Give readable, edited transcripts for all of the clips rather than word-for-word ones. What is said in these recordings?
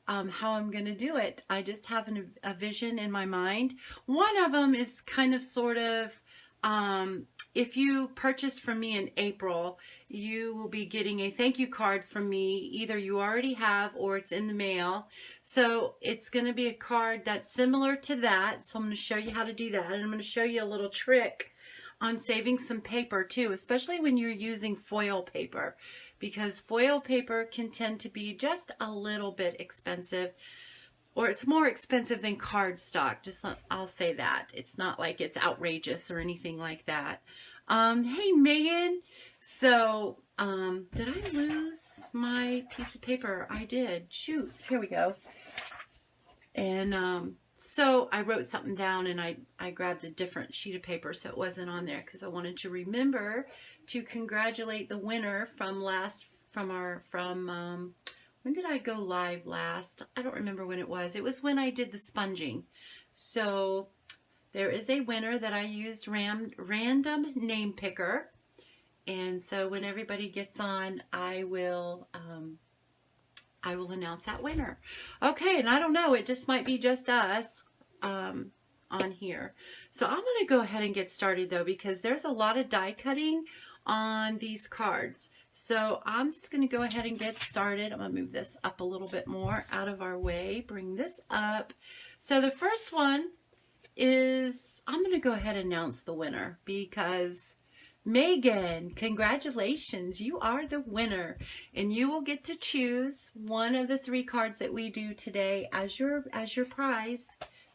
how I'm going to do it. I just have a vision in my mind. One of them is kind of sort of, if you purchase from me in April, you will be getting a thank you card from me. Either you already have or it's in the mail. So it's going to be a card that's similar to that. So I'm going to show you how to do that. And I'm going to show you a little trick on saving some paper too, especially when you're using foil paper, because foil paper can tend to be just a little bit expensive, or it's more expensive than cardstock. I'll say that. It's not like it's outrageous or anything like that. Hey Megan. So, did I lose my piece of paper? I did. Shoot. Here we go. And, so I wrote something down and I grabbed a different sheet of paper so it wasn't on there because I wanted to remember to congratulate the winner from when did I go live last? I don't remember when it was. It was when I did the sponging. So there is a winner that I used random name picker. And so when everybody gets on, I will announce that winner. Okay, and I don't know, it just might be just us on here. So I'm going to go ahead and get started though, because there's a lot of die cutting on these cards. So I'm just going to go ahead and get started. I'm going to move this up a little bit more out of our way, bring this up. So the first one is, I'm going to go ahead and announce the winner because Megan, congratulations, you are the winner, and you will get to choose one of the 3 cards that we do today as your prize.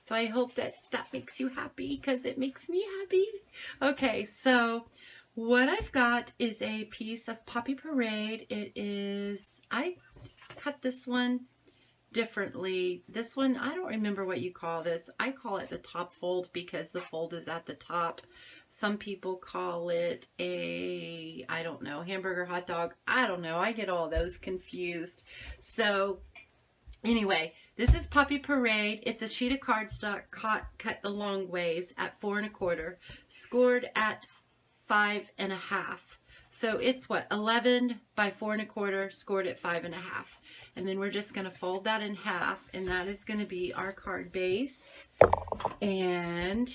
So I hope that makes you happy, because it makes me happy. Okay, so what I've got is a piece of Poppy Parade. I cut this one differently. This one, I don't remember what you call this. I call it the top fold because the fold is at the top. Some people call it I don't know, hamburger, hot dog. I don't know. I get all those confused. So anyway, this is Poppy Parade. It's a sheet of cardstock cut the long ways at 4 1/4, scored at 5 1/2. So it's what, 11 by 4 1/4, scored at 5 1/2. And then we're just going to fold that in half, and that is going to be our card base. And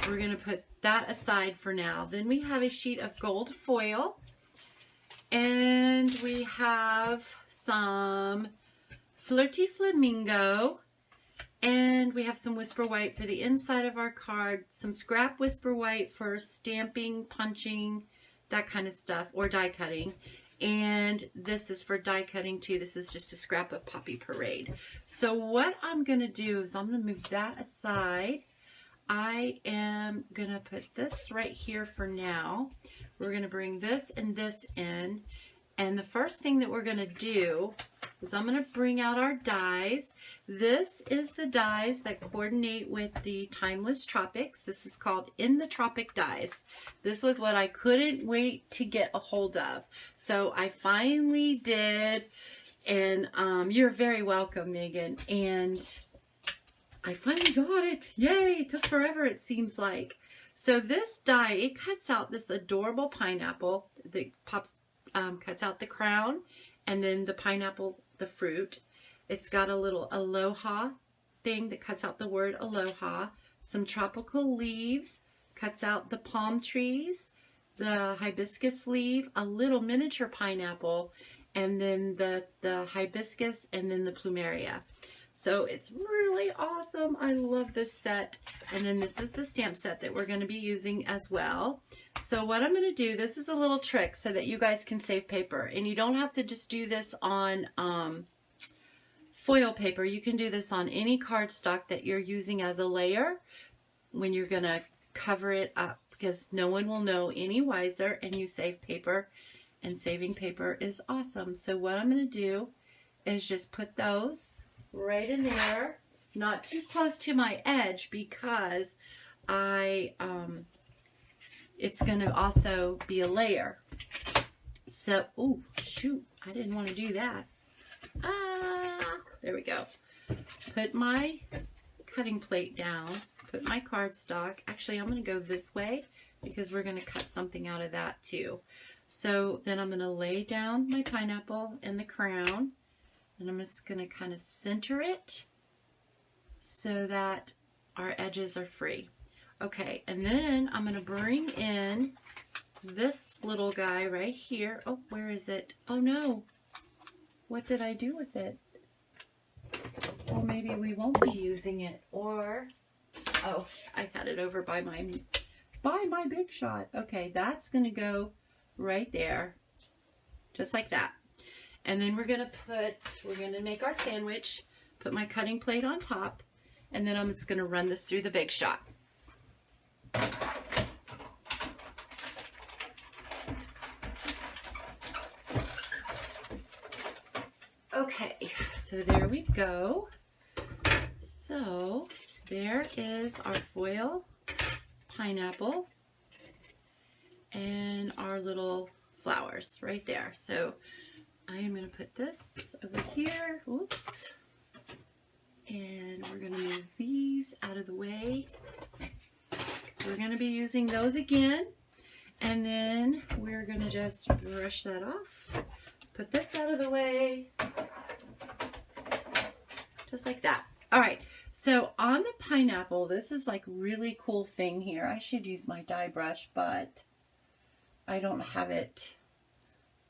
we're going to put that aside for now. Then we have a sheet of gold foil, and we have some Flirty Flamingo, and we have some Whisper White for the inside of our card, some scrap Whisper White for stamping, punching, that kind of stuff, or die cutting. And this is for die cutting too. This is just a scrap of Poppy Parade. So what I'm going to do is I'm going to move that aside. I am going to put this right here for now. We're going to bring this and this in. And the first thing that we're going to do is I'm going to bring out our dies. This is the dies that coordinate with the Timeless Tropics. This is called In the Tropic Dies. This was what I couldn't wait to get a hold of. So I finally did. And you're very welcome, Megan. And I finally got it. Yay! It took forever, it seems like. So this die, it cuts out this adorable pineapple that cuts out the crown, and then the pineapple, the fruit. It's got a little aloha thing that cuts out the word aloha. Some tropical leaves, cuts out the palm trees, the hibiscus leaf, a little miniature pineapple, and then the hibiscus, and then the plumeria. So it's really awesome. I love this set. And then this is the stamp set that we're going to be using as well. So what I'm going to do, this is a little trick so that you guys can save paper. And you don't have to just do this on foil paper. You can do this on any cardstock that you're using as a layer when you're going to cover it up, because no one will know any wiser, and you save paper, and saving paper is awesome. So what I'm going to do is just put those right in there, not too close to my edge, because it's going to also be a layer. So, oh shoot, I didn't want to do that. There we go. Put my cutting plate down, put my cardstock. Actually, I'm going to go this way because we're going to cut something out of that too. So then I'm going to lay down my pineapple and the crown. And I'm just going to kind of center it so that our edges are free. Okay, and then I'm going to bring in this little guy right here. Oh, where is it? Oh no. What did I do with it? Or maybe we won't be using it. Or, oh, I had it over by my big shot. Okay, that's going to go right there. Just like that. And then we're going to make our sandwich, put my cutting plate on top, and then I'm just going to run this through the big shot. Okay, so there we go. So there is our foil pineapple and our little flowers right there. So I am going to put this over here. Oops. And we're going to move these out of the way. So we're going to be using those again. And then we're going to just brush that off. Put this out of the way. Just like that. All right. So on the pineapple, this is like really cool thing here. I should use my die brush, but I don't have it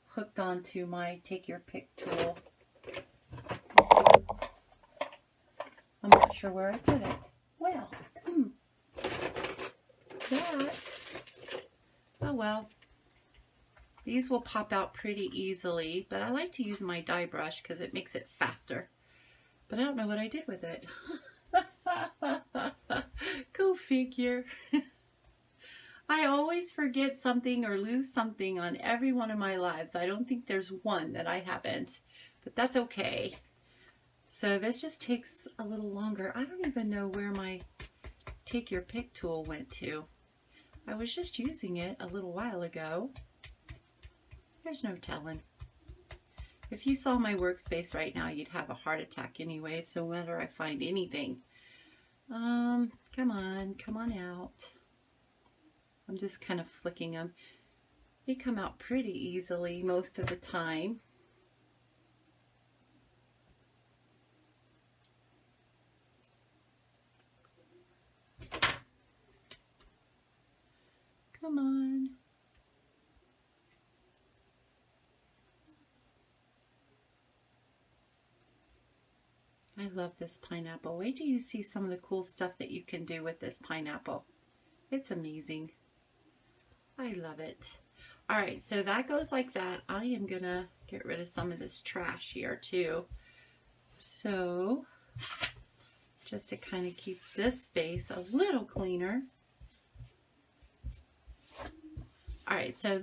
hooked onto my take your pick tool. I'm not sure where I put it. Well, oh well. These will pop out pretty easily, but I like to use my die brush because it makes it faster. But I don't know what I did with it. Go figure. I always forget something or lose something on every one of my lives. I don't think there's one that I haven't, but that's okay. So this just takes a little longer. I don't even know where my take your pick tool went to. I was just using it a little while ago. There's no telling. If you saw my workspace right now, you'd have a heart attack anyway, so whether I find anything. Come on out. I'm just kind of flicking them. They come out pretty easily most of the time. Come on. I love this pineapple. Wait till you see some of the cool stuff that you can do with this pineapple. It's amazing. I love it. All right, so that goes like that. I am gonna get rid of some of this trash here too. So just to kind of keep this space a little cleaner. All right, so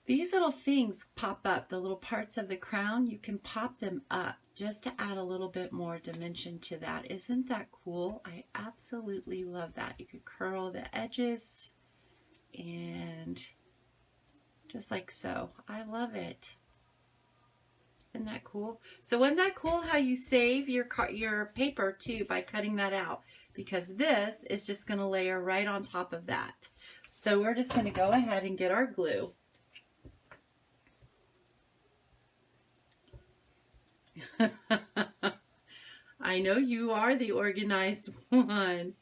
these little things pop up, the little parts of the crown, you can pop them up just to add a little bit more dimension to that. Isn't that cool? I absolutely love that. You could curl the edges and just like so. I love it. Isn't that cool? So isn't that cool how you save your paper too by cutting that out? Because this is just going to layer right on top of that. So we're just going to go ahead and get our glue. I know you are the organized one.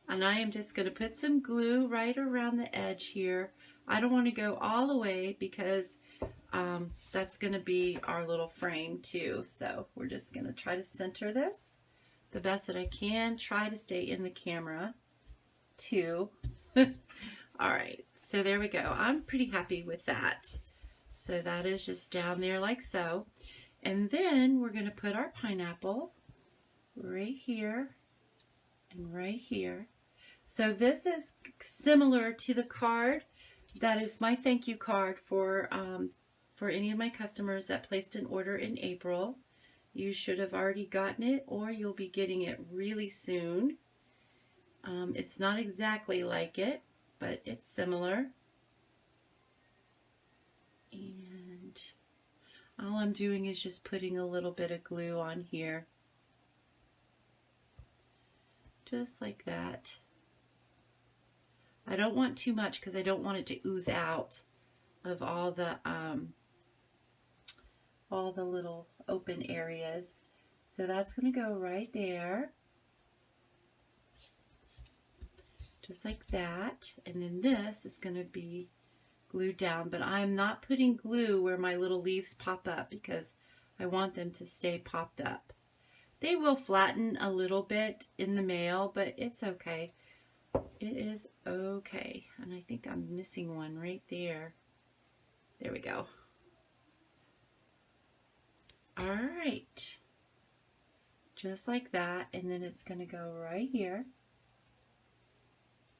And I am just going to put some glue right around the edge here. I don't want to go all the way because that's going to be our little frame too. So we're just going to try to center this the best that I can. Try to stay in the camera too. All right, so there we go. I'm pretty happy with that. So that is just down there like so. And then we're going to put our pineapple right here and right here. So this is similar to the card. That is my thank you card for any of my customers that placed an order in April. You should have already gotten it, or you'll be getting it really soon. It's not exactly like it, but it's similar. And all I'm doing is just putting a little bit of glue on here. Just like that. I don't want too much because I don't want it to ooze out of all the all the little open areas. So that's going to go right there. Just like that. And then this is going to be glued down, but I'm not putting glue where my little leaves pop up because I want them to stay popped up. They will flatten a little bit in the mail, but it's okay. It is okay. And I think I'm missing one right there. There we go. All right. Just like that. And then it's going to go right here.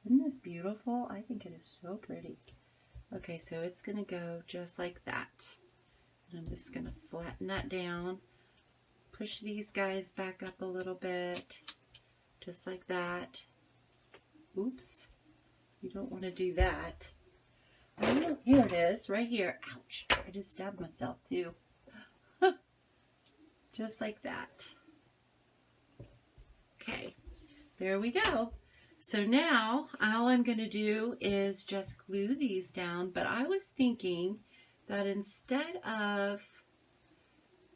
Isn't this beautiful? I think it is so pretty. Okay, so it's going to go just like that. And I'm just going to flatten that down. Push these guys back up a little bit. Just like that. Oops. You don't want to do that. Oh, here it is, right here. Ouch. I just stabbed myself too. Just like that. Okay. There we go. So now all I'm going to do is just glue these down, but I was thinking that instead of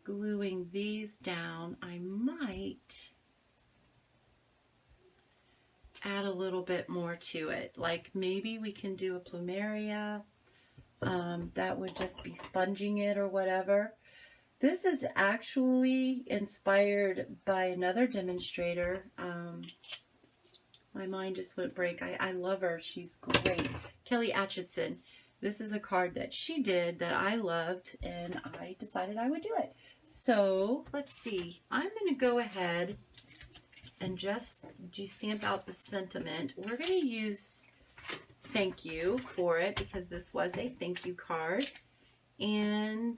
gluing these down, I might add a little bit more to it. Like maybe we can do a plumeria. That would just be sponging it or whatever. This is actually inspired by another demonstrator. My mind just went blank. I love her. She's great. Kelly Atchison. This is a card that she did that I loved, and I decided I would do it. So let's see. I'm going to go ahead and just stamp out the sentiment. We're going to use thank you for it because this was a thank you card. And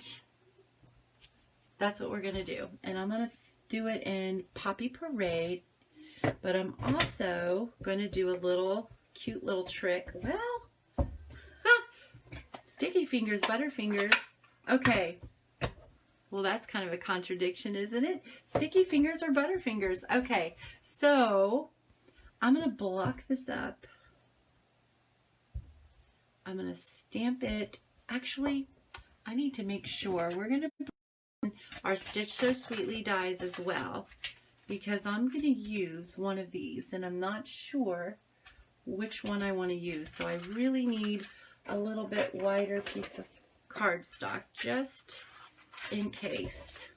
that's what we're going to do. And I'm going to do it in Poppy Parade. But I'm also going to do a little cute little trick. Well, sticky fingers, butterfingers. Okay. Well, that's kind of a contradiction, isn't it? Sticky fingers or butterfingers. Okay. So I'm going to block this up. I'm going to stamp it. Actually, I need to make sure. We're going to put our Stitch So Sweetly dies as well, because I'm going to use one of these, and I'm not sure which one I want to use. So I really need a little bit wider piece of cardstock, just in case,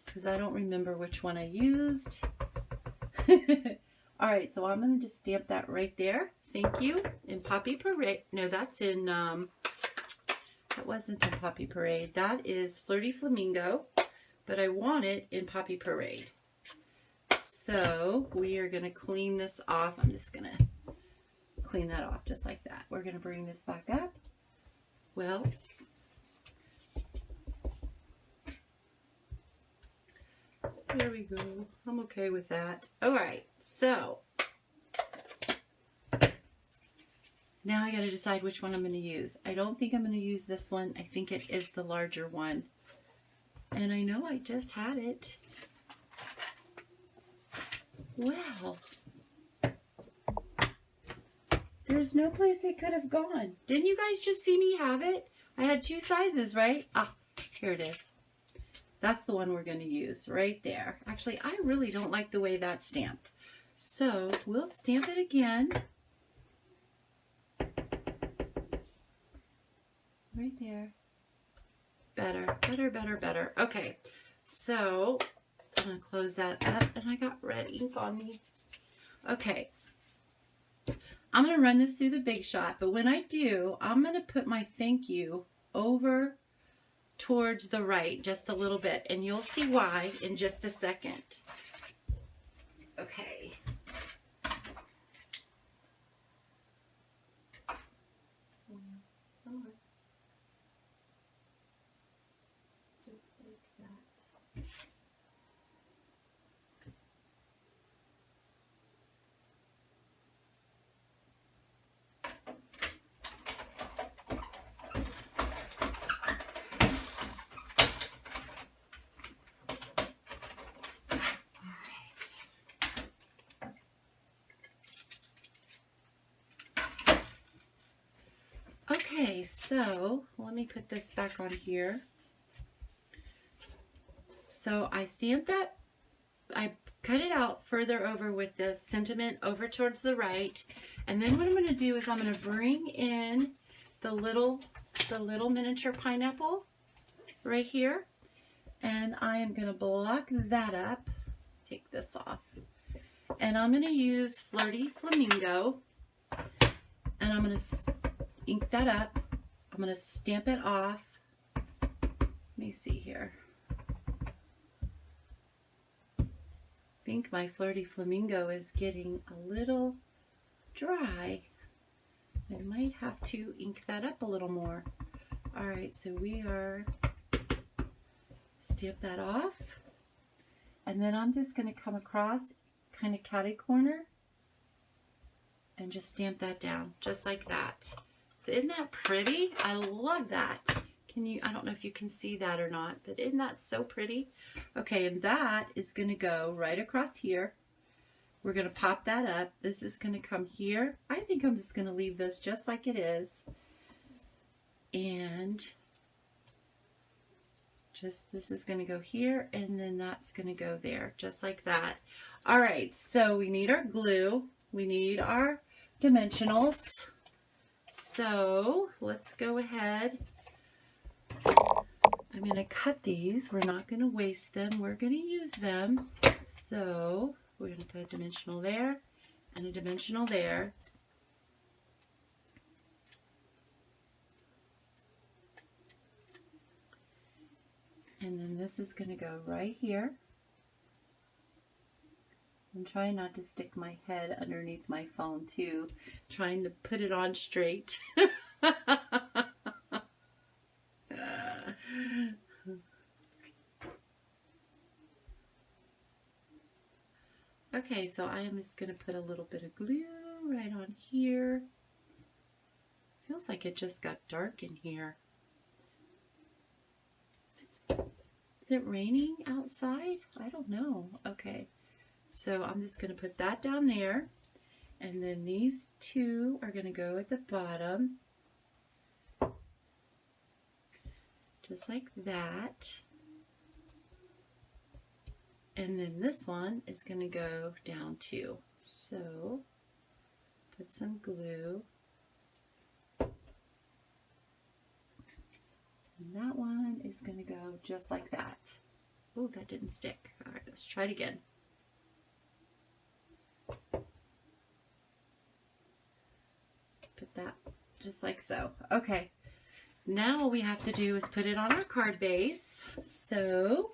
because I don't remember which one I used. All right, so I'm going to just stamp that right there. Thank you. In Poppy Parade. No, that's in, that wasn't in Poppy Parade. That is Flirty Flamingo, but I want it in Poppy Parade. So we are going to clean this off. I'm just going to clean that off just like that. We're going to bring this back up. Well, there we go. I'm okay with that. All right, so now I got to decide which one I'm going to use. I don't think I'm going to use this one. I think it is the larger one. And I know I just had it. Well, there's no place it could have gone. Didn't you guys just see me have it? I had two sizes, right? Ah, here it is. That's the one we're going to use right there. Actually, I really don't like the way that's stamped. So we'll stamp it again. Right there. Better, better, better, better. Okay, so I'm going to close that up, and I got red ink on me. Okay, I'm going to run this through the Big Shot, but when I do, I'm going to put my thank you over towards the right just a little bit, and you'll see why in just a second. Okay. Okay, so let me put this back on here. So I stamped that, I cut it out further over with the sentiment over towards the right. And then what I'm going to do is I'm going to bring in the little miniature pineapple right here. And I am going to block that up. Take this off. And I'm going to use Flirty Flamingo. And I'm going to ink that up. I'm going to stamp it off. Let me see here. I think my Flirty Flamingo is getting a little dry. I might have to ink that up a little more. Alright, so we are stamp that off. And then I'm just going to come across kind of catty corner and just stamp that down just like that. So isn't that pretty? I love that. I don't know if you can see that or not, but isn't that so pretty? Okay, and that is going to go right across here. We're going to pop that up. This is going to come here. I think I'm just going to leave this just like it is. And just this is going to go here, and then that's going to go there, just like that. All right, so we need our glue. We need our dimensionals. So let's go ahead. I'm going to cut these. We're not going to waste them. We're going to use them. So we're going to put a dimensional there and a dimensional there. And then this is going to go right here. I'm trying not to stick my head underneath my phone too, trying to put it on straight. Okay, so I am just going to put a little bit of glue right on here. Feels like it just got dark in here. Is it raining outside? I don't know. Okay, so I'm just going to put that down there. And then these two are going to go at the bottom. Just like that. And then this one is going to go down too. So put some glue. And that one is going to go just like that. Oh, that didn't stick. All right, let's try it again. Let's put that just like so. Okay, now all we have to do is put it on our card base. So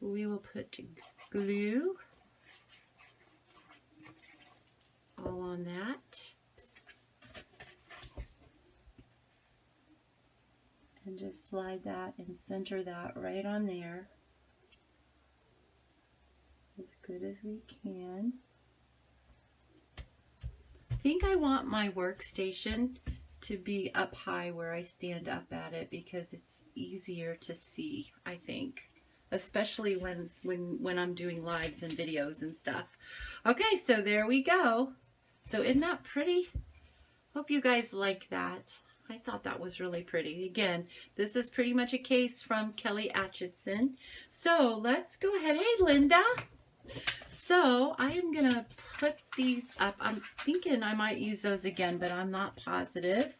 we will put glue all on that. And just slide that and center that right on there as good as we can. I think I want my workstation to be up high where I stand up at it because it's easier to see, I think. Especially when I'm doing lives and videos and stuff. Okay, so there we go. So isn't that pretty? Hope you guys like that. I thought that was really pretty. Again, this is pretty much a case from Kelly Atchison. So let's go ahead. Hey, Linda. So I am going to put these up. I'm thinking I might use those again, but I'm not positive.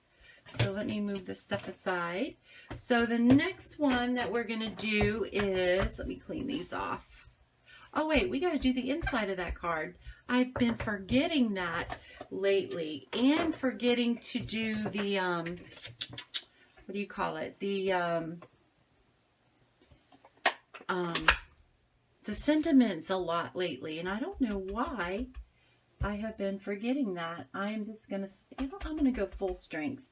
So let me move this stuff aside. So the next one that we're going to do is, let me clean these off. Oh wait, we got to do the inside of that card. I've been forgetting that lately and forgetting to do the, what do you call it? The sentiments a lot lately, and I don't know why I have been forgetting that. I'm just going to, I'm going to go full strength.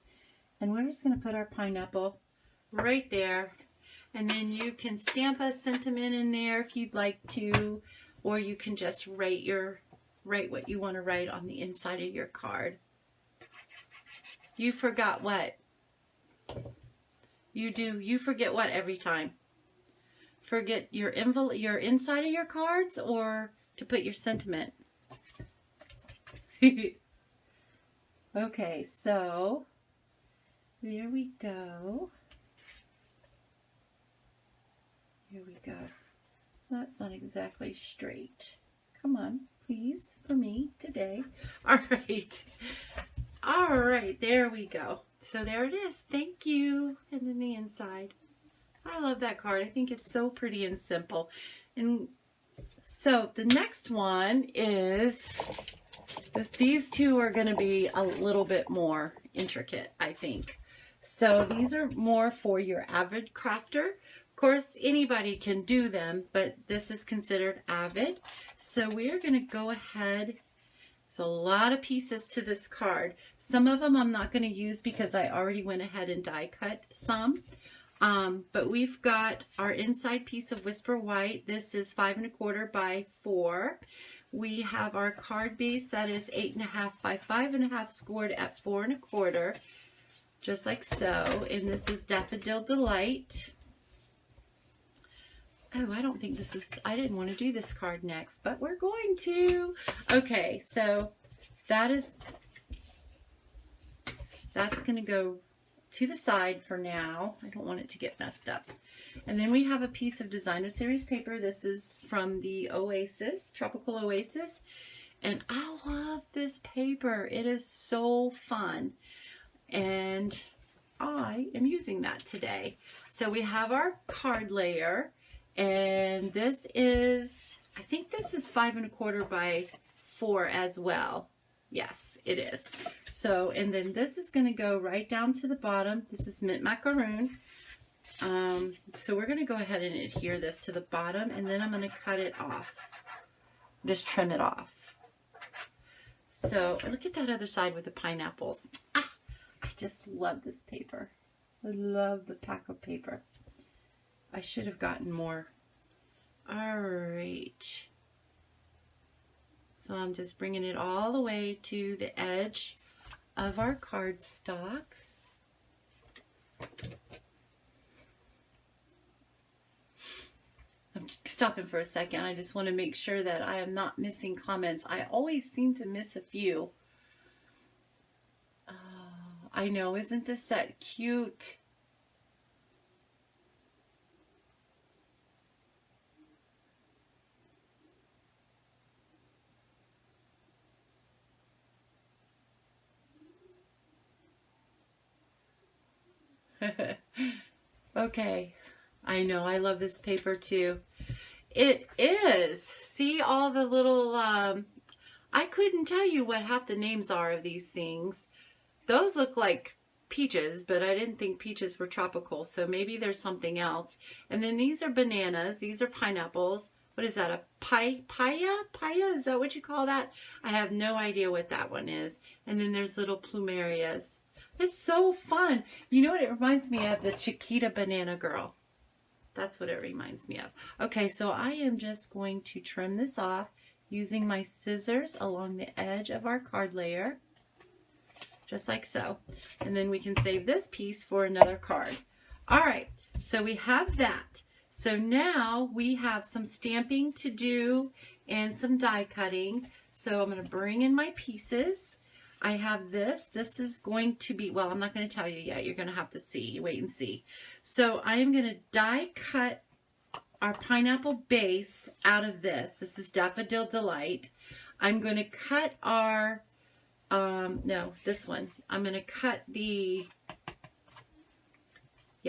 And we're just going to put our pineapple right there. And then you can stamp a sentiment in there if you'd like to, or you can just write what you want to write on the inside of your card. You forgot what? You do. You forget what every time? Forget your envelope, your inside of your cards, or to put your sentiment? Okay, so there we go. Here we go. That's not exactly straight. Come on, please, for me today. All right. All right, there we go. So there it is. Thank you. And then the inside. I love that card. I think it's so pretty and simple. And so the next one is, these two are going to be a little bit more intricate, I think. So these are more for your avid crafter. Of course, anybody can do them, but this is considered avid. So we are going to go ahead. There's a lot of pieces to this card. Some of them I'm not going to use because I already went ahead and die cut some. But we've got our inside piece of Whisper White. This is 5 1/4 by 4. We have our card base that is 8 1/2 by 5 1/2 scored at 4 1/4, just like so. And this is Daffodil Delight. Oh, I don't think this is, I didn't want to do this card next, but we're going to. Okay, so that's going to go to the side for now. I don't want it to get messed up. And then we have a piece of Designer Series paper. This is from the Oasis, Tropical Oasis. And I love this paper. It is so fun. And I am using that today. So we have our card layer. And this is, I think this is 5 1/4 by 4 as well. Yes, it is. So, and then this is going to go right down to the bottom. This is Mint Macaroon. So we're going to go ahead and adhere this to the bottom, and then I'm going to cut it off. Just trim it off. So look at that other side with the pineapples. Ah, I just love this paper. I love the pack of paper. I should have gotten more. All right. So I'm just bringing it all the way to the edge of our cardstock. I'm stopping for a second. I just want to make sure that I am not missing comments. I always seem to miss a few. I know, isn't this set cute? Okay, I know, I love this paper too. It is. See all the little, I couldn't tell you what half the names are of these things. Those look like peaches, but I didn't think peaches were tropical, so maybe there's something else. And then these are bananas, these are pineapples. What is that, a paya? Paya, is that what you call that? I have no idea what that one is. And then there's little plumerias. It's so fun. You know what it reminds me of? The Chiquita Banana Girl. That's what it reminds me of. Okay, so I am just going to trim this off using my scissors along the edge of our card layer. Just like so. And then we can save this piece for another card. All right, so we have that. So now we have some stamping to do and some die cutting. So I'm going to bring in my pieces. I have this. This is going to be, well, I'm not going to tell you yet. You're going to have to see. Wait and see. So I am going to die cut our pineapple base out of this. This is Daffodil Delight. I'm going to cut our, no, this one. I'm going to cut the,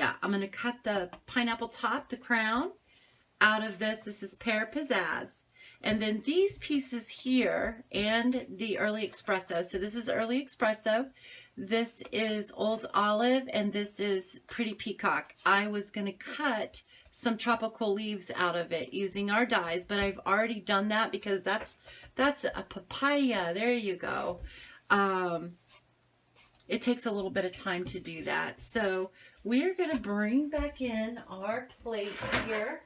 I'm going to cut the pineapple top, the crown, out of this. This is Pear Pizzazz. And then these pieces here and the Early Espresso. So this is Early Espresso. This is Old Olive, and this is Pretty Peacock. I was going to cut some tropical leaves out of it using our dies, but I've already done that because that's a papaya. There you go. It takes a little bit of time to do that. So we're going to bring back in our plate here.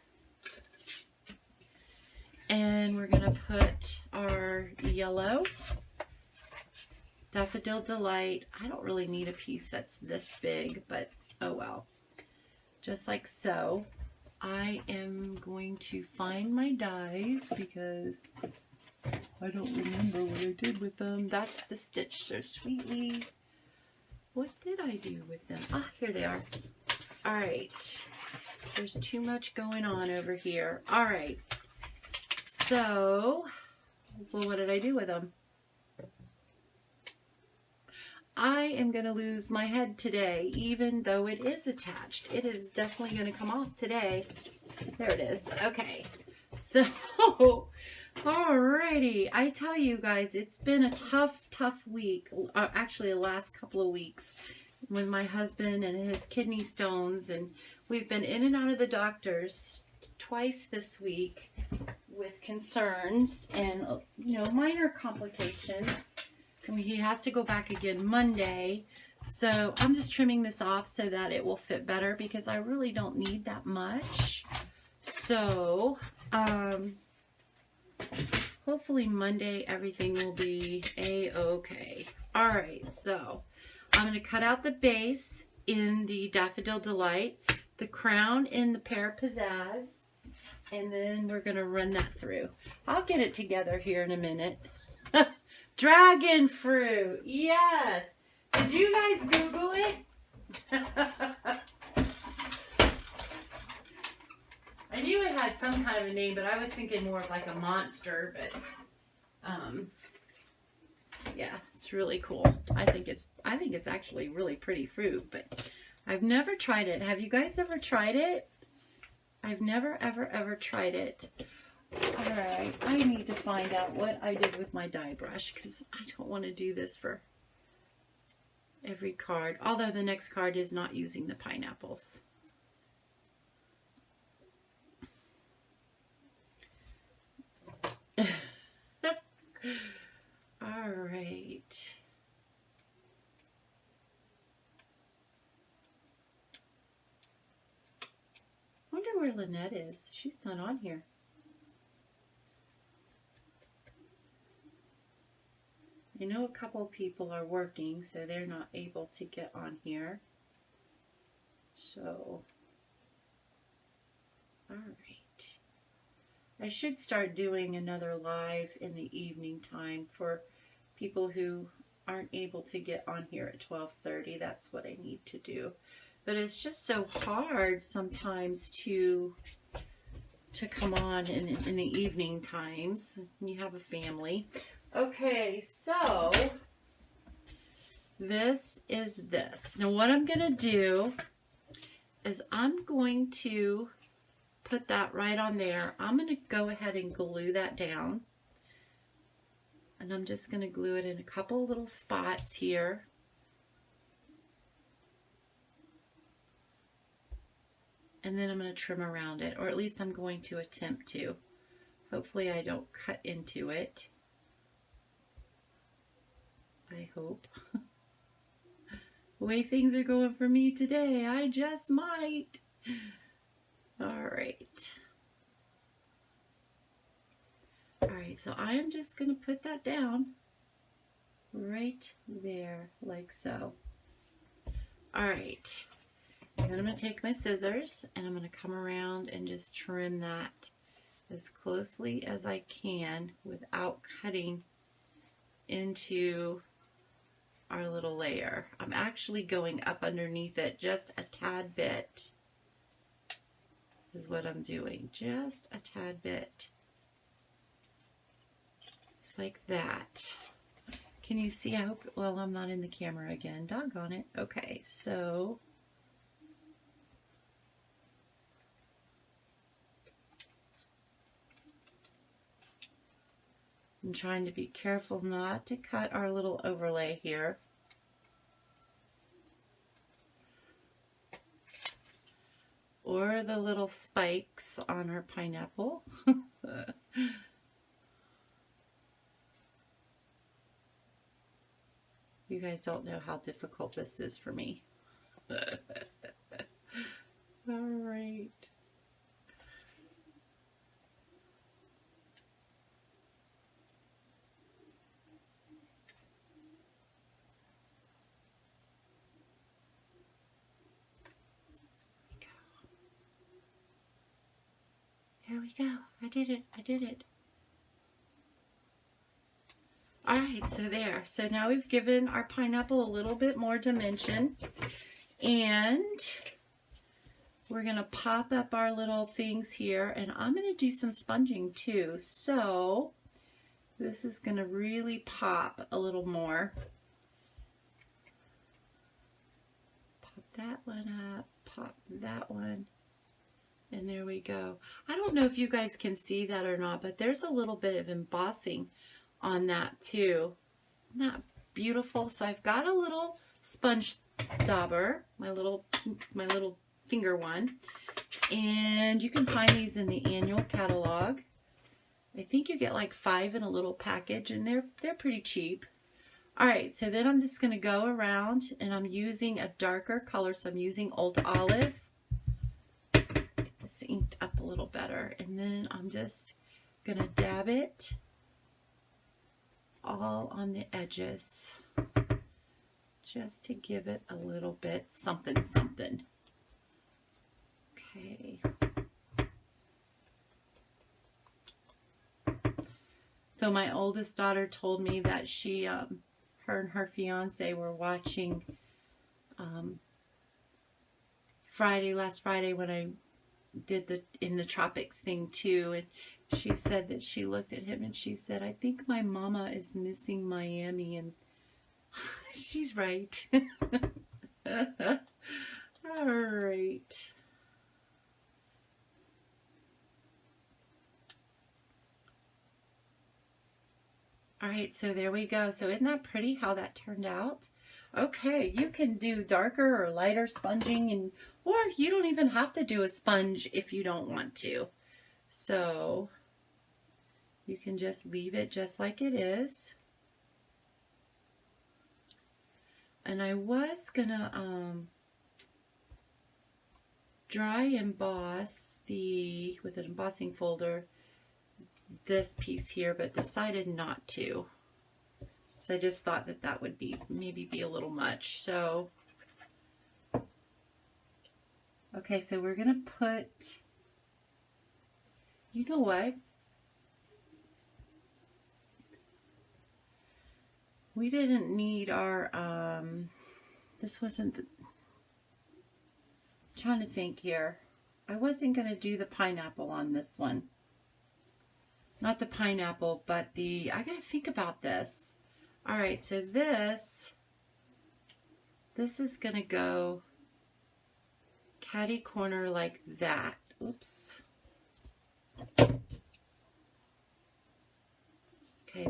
And we're going to put our yellow Daffodil Delight. I don't really need a piece that's this big, but oh well. Just like so. I am going to find my dies because I don't remember what I did with them. That's the Stitch So Sweetly. What did I do with them? Ah, here they are. All right. There's too much going on over here. All right. So, well, what did I do with them? I am going to lose my head today, even though it is attached. It is definitely going to come off today. There it is. Okay. So, alrighty. I tell you guys, it's been a tough week. Actually, the last couple of weeks with my husband and his kidney stones. And we've been in and out of the doctors twice this week with concerns and, you know, minor complications. I mean, he has to go back again Monday. So I'm just trimming this off so that it will fit better because I really don't need that much. So, hopefully Monday everything will be a-okay. All right, so I'm going to cut out the base in the Daffodil Delight, the crown in the Pear Pizzazz, and then we're going to run that through. I'll get it together here in a minute. Dragon fruit, yes. Did you guys Google it? I knew it had some kind of a name, but I was thinking more of like a monster, but yeah, it's really cool. I think it's actually really pretty fruit, but I've never tried it. Have you guys ever tried it? I've never ever tried it. All right, I need to find out what I did with my die brush because I don't want to do this for every card, although the next card is not using the pineapples. All right. Wonder where Lynette is. She's not on here. I know a couple of people are working, so they're not able to get on here. So, all right. I should start doing another live in the evening time for people who aren't able to get on here at 12:30. That's what I need to do. But it's just so hard sometimes to come on in the evening times when you have a family. Okay, so this is this. Now what I'm going to do is I'm going to put that right on there. I'm going to go ahead and glue that down. And I'm just going to glue it in a couple little spots here. And then I'm going to trim around it, or at least I'm going to attempt to. Hopefully I don't cut into it. I hope. The way things are going for me today, I just might. All right. All right, so I am just going to put that down right there, like so. All right. And then I'm going to take my scissors and I'm going to come around and just trim that as closely as I can without cutting into our little layer. I'm actually going up underneath it just a tad bit is what I'm doing. Just a tad bit. Just like that. Can you see? I hope, well, I'm not in the camera again. Doggone it. Okay, so I'm trying to be careful not to cut our little overlay here. Or the little spikes on our pineapple. You guys don't know how difficult this is for me. All right. There we go. I did it. I did it. All right, so there. So now we've given our pineapple a little bit more dimension. And we're going to pop up our little things here, and I'm going to do some sponging too. So this is going to really pop a little more. Pop that one up, pop that one, and there we go. I don't know if you guys can see that or not, but there's a little bit of embossing on that too. Isn't that beautiful? So I've got a little sponge dauber, my little finger one, and you can find these in the annual catalog. I think you get like 5 in a little package, and they're pretty cheap. All right, so then I'm just going to go around, and I'm using a darker color, so I'm using Old Olive. Get this inked up a little better, and then I'm just going to dab it all on the edges, just to give it a little bit something something. Okay. So my oldest daughter told me that she, her and her fiance were watching last Friday when I did the In the Tropics thing too, and she said that she looked at him and she said, "I think my mama is missing Miami," and she's right. All right. All right, so there we go. So isn't that pretty how that turned out? Okay, you can do darker or lighter sponging, or you don't even have to do a sponge if you don't want to. So you can just leave it just like it is. And I was gonna dry emboss with an embossing folder this piece here, but decided not to. So I just thought that that would maybe be a little much. So okay, so we're gonna put, you know what? We didn't need our this wasn't, I'm trying to think here. I wasn't gonna do the pineapple on this one. Not the pineapple, but I gotta think about this. All right, so this is gonna go catty corner like that. Oops. Okay,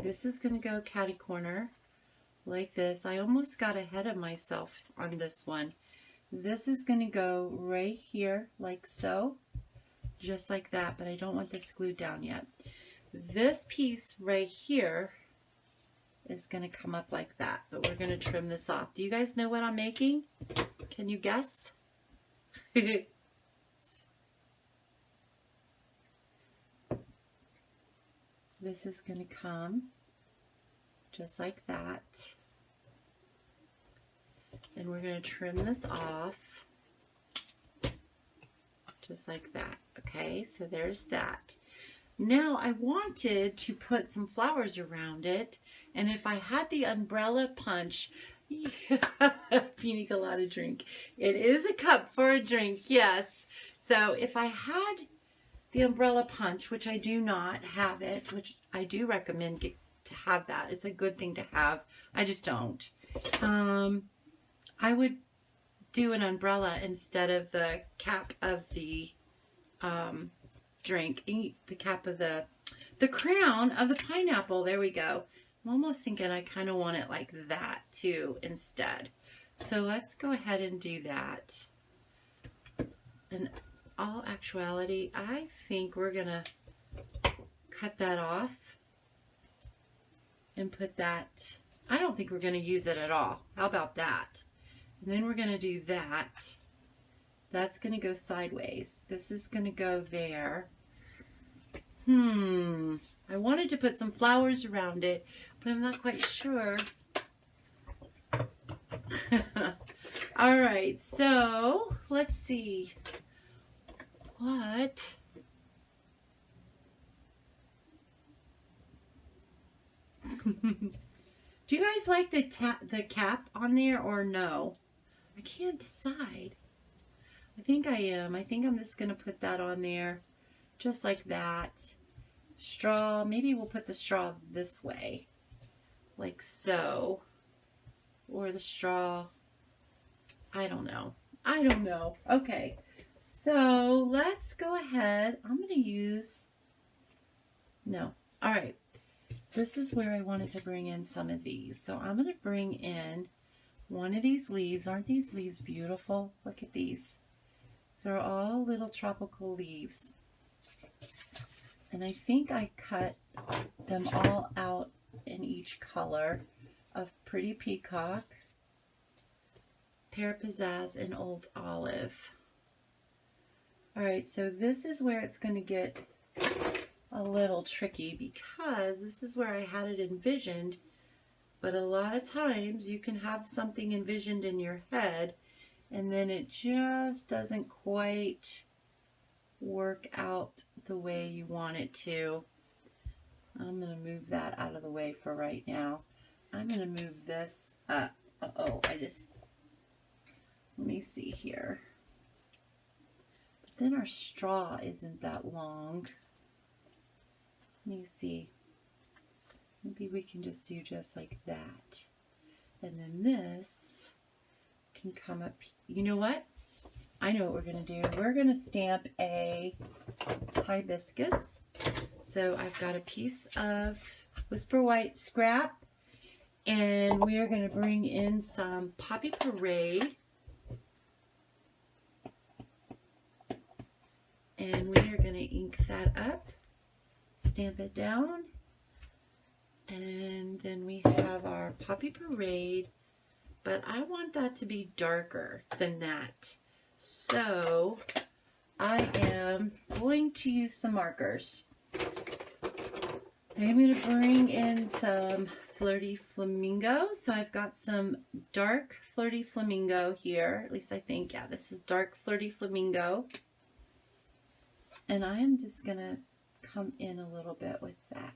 this is gonna go catty corner like this. I almost got ahead of myself on this one. This is gonna go right here like so, just like that, but I don't want this glued down yet. This piece right here is going to come up like that, but we're going to trim this off. Do you guys know what I'm making? Can you guess? This is going to come just like that. And we're going to trim this off just like that. Okay, so there's that. Now I wanted to put some flowers around it, and if I had the umbrella punch, pina colada drink. It is a cup for a drink, yes. So if I had the umbrella punch, which I do not have it, which I do recommend to have that. It's a good thing to have. I just don't. I would do an umbrella instead of the cap of the drink, the cap of the crown of the pineapple. There we go. I'm almost thinking I kind of want it like that too instead. So let's go ahead and do that. In all actuality, I think we're gonna cut that off and put that, I don't think we're gonna use it at all. How about that? And then we're gonna do that. That's gonna go sideways. This is gonna go there. I wanted to put some flowers around it, but I'm not quite sure. All right, so let's see. What? Do you guys like the cap on there or no? I can't decide. I think I am. I think I'm just going to put that on there just like that. Straw, maybe we'll put the straw this way, like so. Or the straw, I don't know. I don't know. Okay, so let's go ahead. I'm going to use, no. All right. This is where I wanted to bring in some of these. So I'm going to bring in one of these leaves. Aren't these leaves beautiful? Look at these. These are all little tropical leaves. And I think I cut them all out in each color of Pretty Peacock, Pear Pizzazz, and Old Olive. All right, so this is where it's going to get a little tricky because this is where I had it envisioned, but a lot of times you can have something envisioned in your head and then it just doesn't quite work out the way you want it to. I'm going to move that out of the way for right now. I'm going to move this up. Uh-oh, let me see here. But then our straw isn't that long. Let me see. Maybe we can just do just like that. And then this can come up. You know what? I know what we're going to do. We're going to stamp a hibiscus. So I've got a piece of Whisper White scrap. And we are going to bring in some Poppy Parade. And we are going to ink that up. Stamp it down, and then we have our Poppy Parade, but I want that to be darker than that. So I am going to use some markers. I'm going to bring in some Flirty Flamingo. So I've got some dark Flirty Flamingo here. At least I think, yeah, this is dark Flirty Flamingo. And I am just going to come in a little bit with that.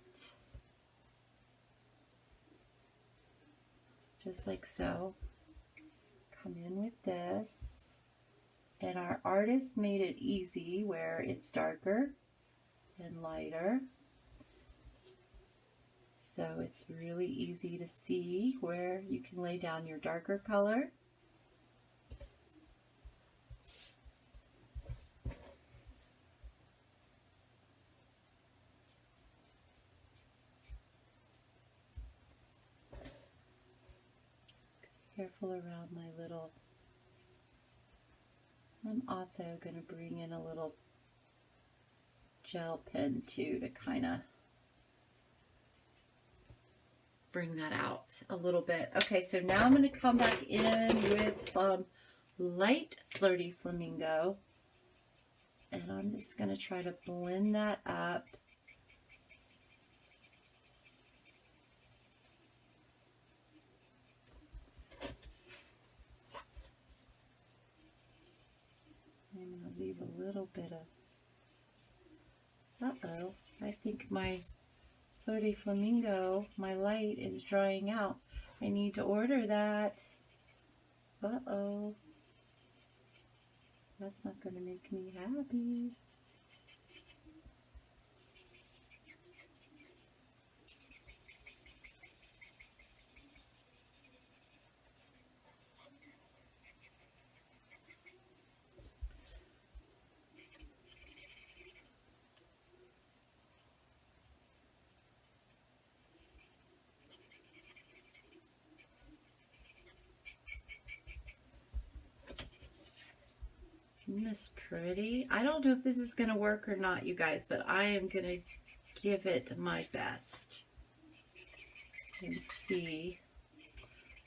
Just like so. Come in with this. And our artist made it easy where it's darker and lighter. So it's really easy to see where you can lay down your darker color. Careful around my little. I'm also going to bring in a little gel pen too to kind of bring that out a little bit. Okay, so now I'm going to come back in with some light Flirty Flamingo. And I'm just going to try to blend that up. I'm going to leave a little bit of, uh-oh, I think my Flirty Flamingo, my light is drying out. I need to order that. Uh-oh. That's not going to make me happy. Isn't this pretty? I don't know if this is going to work or not, you guys, but I am going to give it my best and see.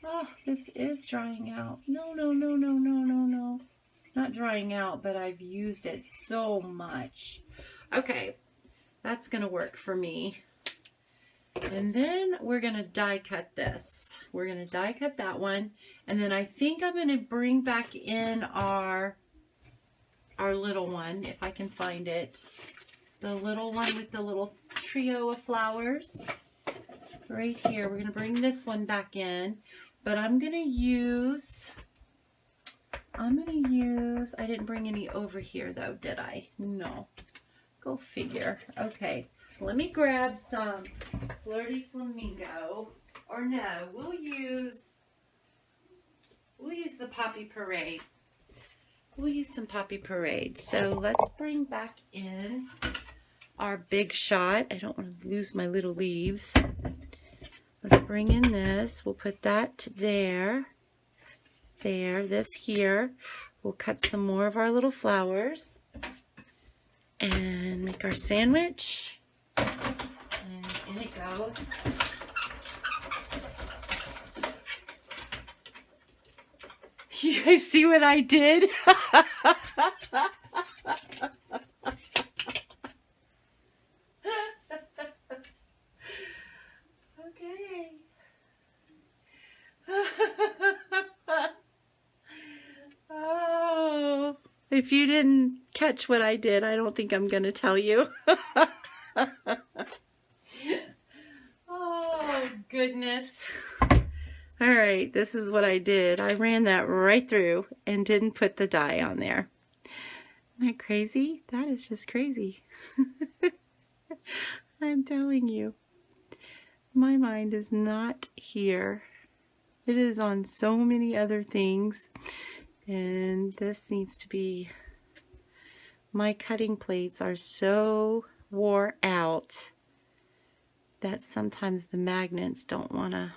Oh, this is drying out. No, no, no, no, no, no, no. Not drying out, but I've used it so much. Okay, that's going to work for me. And then we're going to die cut this. We're going to die cut that one. And then I think I'm going to bring back in our little one, if I can find it. The little one with the little trio of flowers. Right here. We're going to bring this one back in. But I'm going to use I'm going to use, I didn't bring any over here though, did I? No. Go figure. Okay, let me grab some Flirty Flamingo. Or no, we'll use the Poppy Parade. We'll use some Poppy Parade. So let's bring back in our big shot. I don't want to lose my little leaves. Let's bring in this. We'll put that there. There, this here. We'll cut some more of our little flowers and make our sandwich. And in it goes. You guys see what I did? Okay. Oh, if you didn't catch what I did, I don't think I'm going to tell you. Oh, goodness. All right, this is what I did. I ran that right through and didn't put the dye on there. Isn't that crazy? That is just crazy. I'm telling you. My mind is not here. It is on so many other things. And this needs to be... My cutting plates are so wore out that sometimes the magnets don't want to...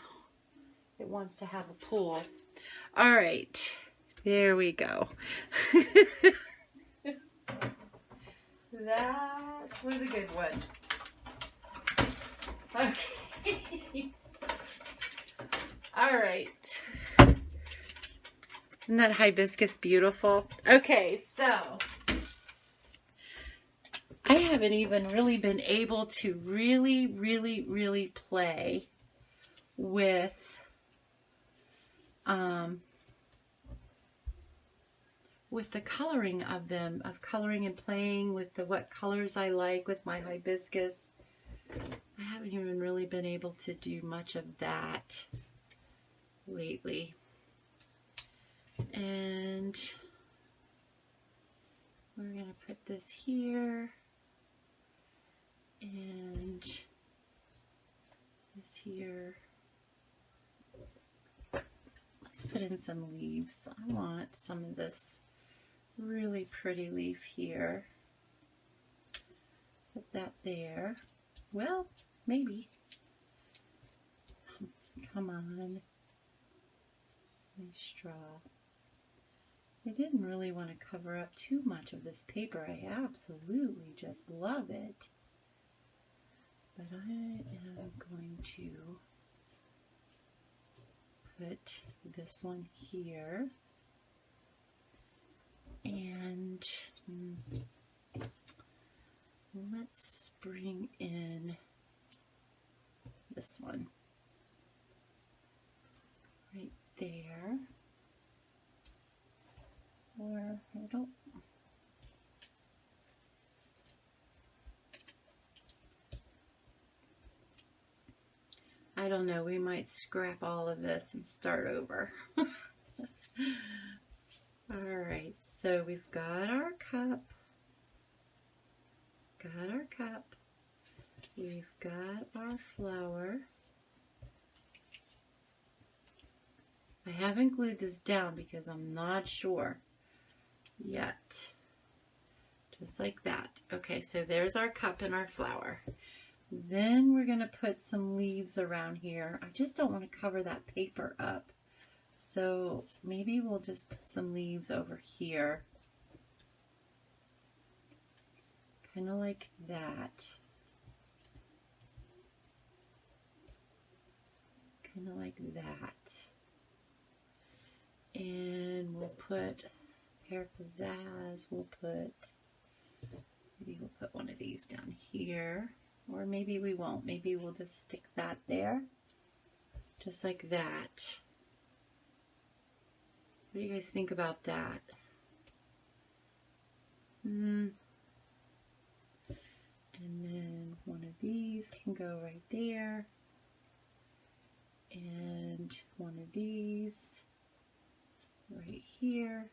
It wants to have a pull. All right, there we go. That was a good one. Okay. All right. Isn't that hibiscus beautiful? Okay, so I haven't even really been able to really play with the coloring of them, of coloring and playing with the what colors I like with my hibiscus. I haven't even really been able to do much of that lately. And we're going to put this here and this here. Let's put in some leaves. I want some of this really pretty leaf here. Put that there. Well, maybe. Come on. Nice straw. I didn't really want to cover up too much of this paper. I absolutely just love it. But I am going to put this one here. And let's bring in this one right there. Or I don't know, we might scrap all of this and start over. Alright, so we've got our cup. We've got our flower. I haven't glued this down because I'm not sure yet. Just like that. Okay, so there's our cup and our flower. Then we're going to put some leaves around here. I just don't want to cover that paper up. So maybe we'll just put some leaves over here. Kind of like that. Kind of like that. And we'll put pear pizzazz. Maybe we'll put one of these down here. Or maybe we won't. Maybe we'll just stick that there. Just like that. What do you guys think about that? And then one of these can go right there. And one of these right here.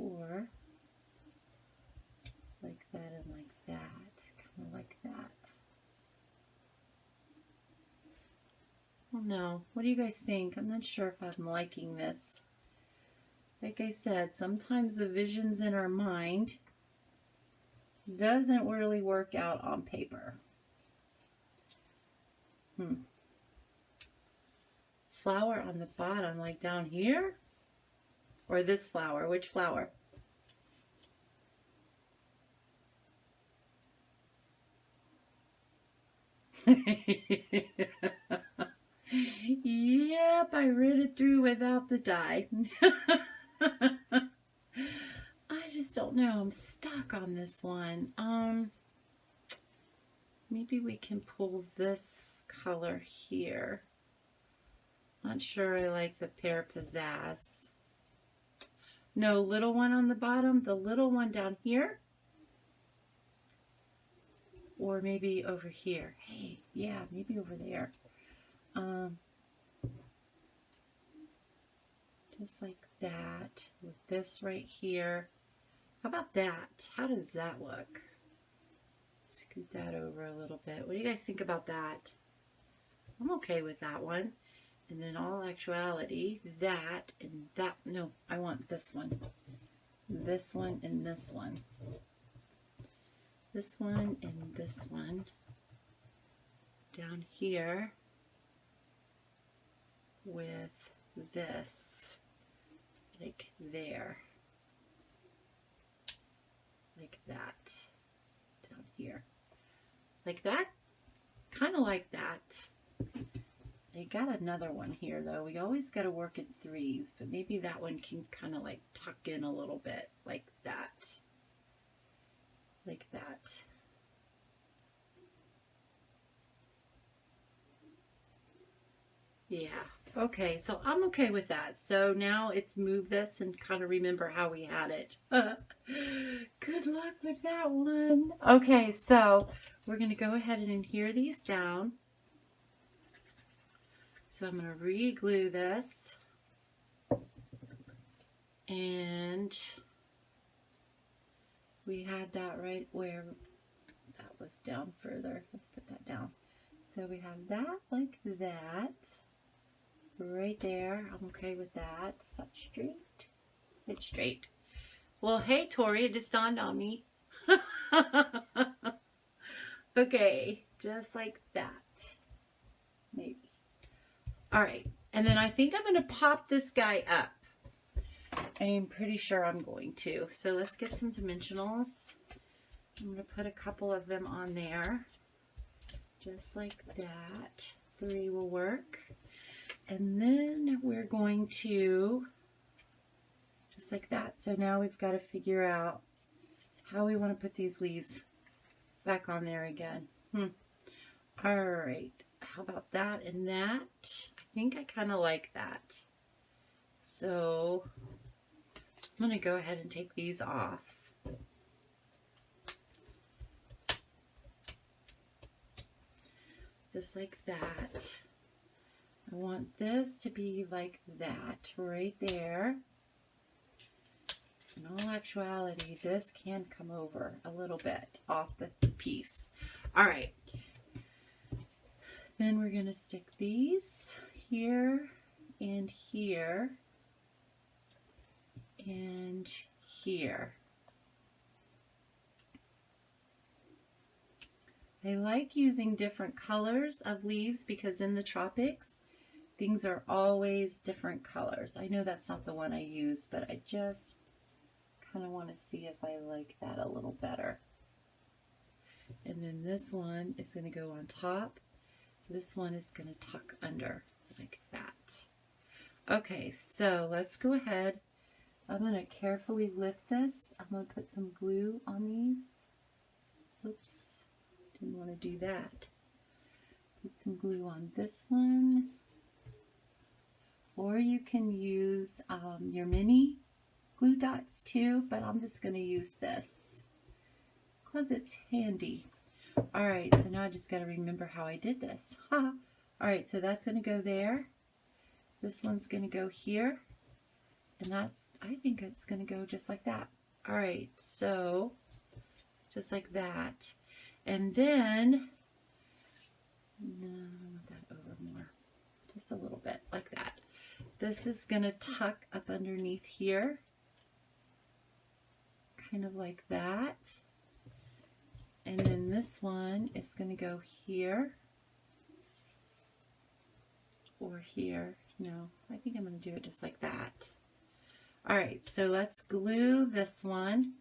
Or like that and like that, kind of like that. No, what do you guys think? I'm not sure if I'm liking this. Like I said, sometimes the visions in our mind doesn't really work out on paper. Flower on the bottom, like down here? Or this flower? Which flower? Yep, I read it through without the die. I just don't know. I'm stuck on this one. Maybe we can pull this color here. Not sure I like the pear pizzazz. No, little one on the bottom, the little one down here. Or maybe over here. Hey, yeah, maybe over there. Just like that, with this right here. How about that? How does that look? Scoot that over a little bit. What do you guys think about that? I'm okay with that one. And in all actuality, that and that, no, I want this one. This one and this one. This one and this one. Down here with this. Like there. Like that. Down here. Like that? Kind of like that. I got another one here though. We always got to work in threes, but maybe that one can kind of like tuck in a little bit. Like that. Like that. Yeah. Okay, so I'm okay with that. So now it's move this and kind of remember how we had it. Good luck with that one. Okay, so we're going to go ahead and adhere these down. So I'm going to re-glue this. And we had that right where that was down further. Let's put that down. So we have that like that. Right there. I'm okay with that. Is that straight? It's straight. Well, hey, Tori, it just dawned on me. Okay, just like that. Maybe. All right. And then I think I'm going to pop this guy up. I'm pretty sure I'm going to. So let's get some dimensionals. I'm going to put a couple of them on there. Just like that. 3 will work. And then we're going to, just like that. So now we've got to figure out how we want to put these leaves back on there again. All right. How about that and that? I think I kind of like that. So I'm going to go ahead and take these off. Just like that. I want this to be like that right there. In all actuality, this can come over a little bit off the piece. All right. Then we're going to stick these here and here and here. I like using different colors of leaves because in the tropics, things are always different colors. I know that's not the one I use, but I just kind of want to see if I like that a little better. And then this one is going to go on top. This one is going to tuck under like that. Okay, so let's go ahead. I'm going to carefully lift this. I'm going to put some glue on these. Oops, didn't want to do that. Put some glue on this one. Or you can use your mini glue dots too, but I'm just going to use this because it's handy. All right, so now I just got to remember how I did this. All right, so that's going to go there. This one's going to go here. And that's, I think it's going to go just like that. All right, so just like that. And then, no, I want that over more. Just a little bit like that. This is going to tuck up underneath here. Kind of like that. And then this one is going to go here. Or here. No, I think I'm going to do it just like that. All right, so let's glue this one.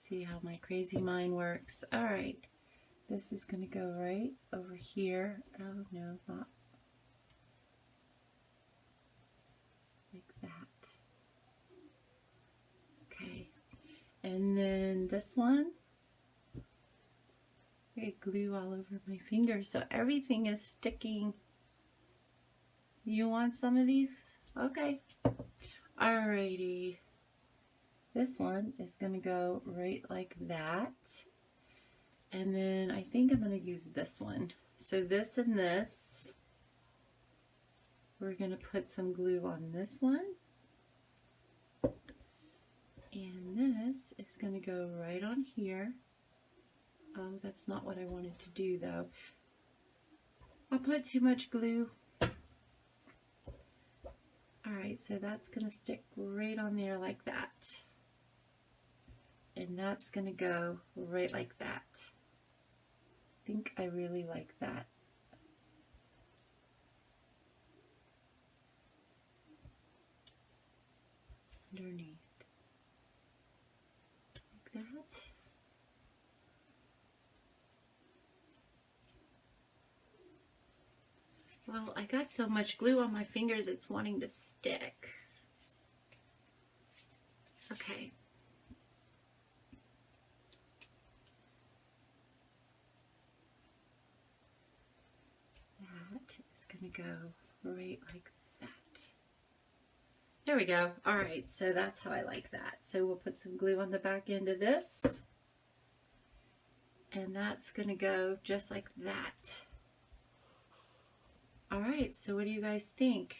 See how my crazy mind works. All right, this is going to go right over here. Oh no, not like that. Okay, and then this one. I get glue all over my fingers, so everything is sticking. You want some of these? Okay. Alrighty. This one is going to go right like that. And then I think I'm going to use this one. So this and this. We're going to put some glue on this one. And this is going to go right on here. Oh, that's not what I wanted to do though. I put too much glue. Alright, so that's going to stick right on there like that. And that's going to go right like that. I think I really like that. Underneath. Like that. Well, I got so much glue on my fingers, it's wanting to stick. Okay. That is going to go right like that. There we go. All right, so that's how I like that. So we'll put some glue on the back end of this. And that's going to go just like that. All right, so what do you guys think?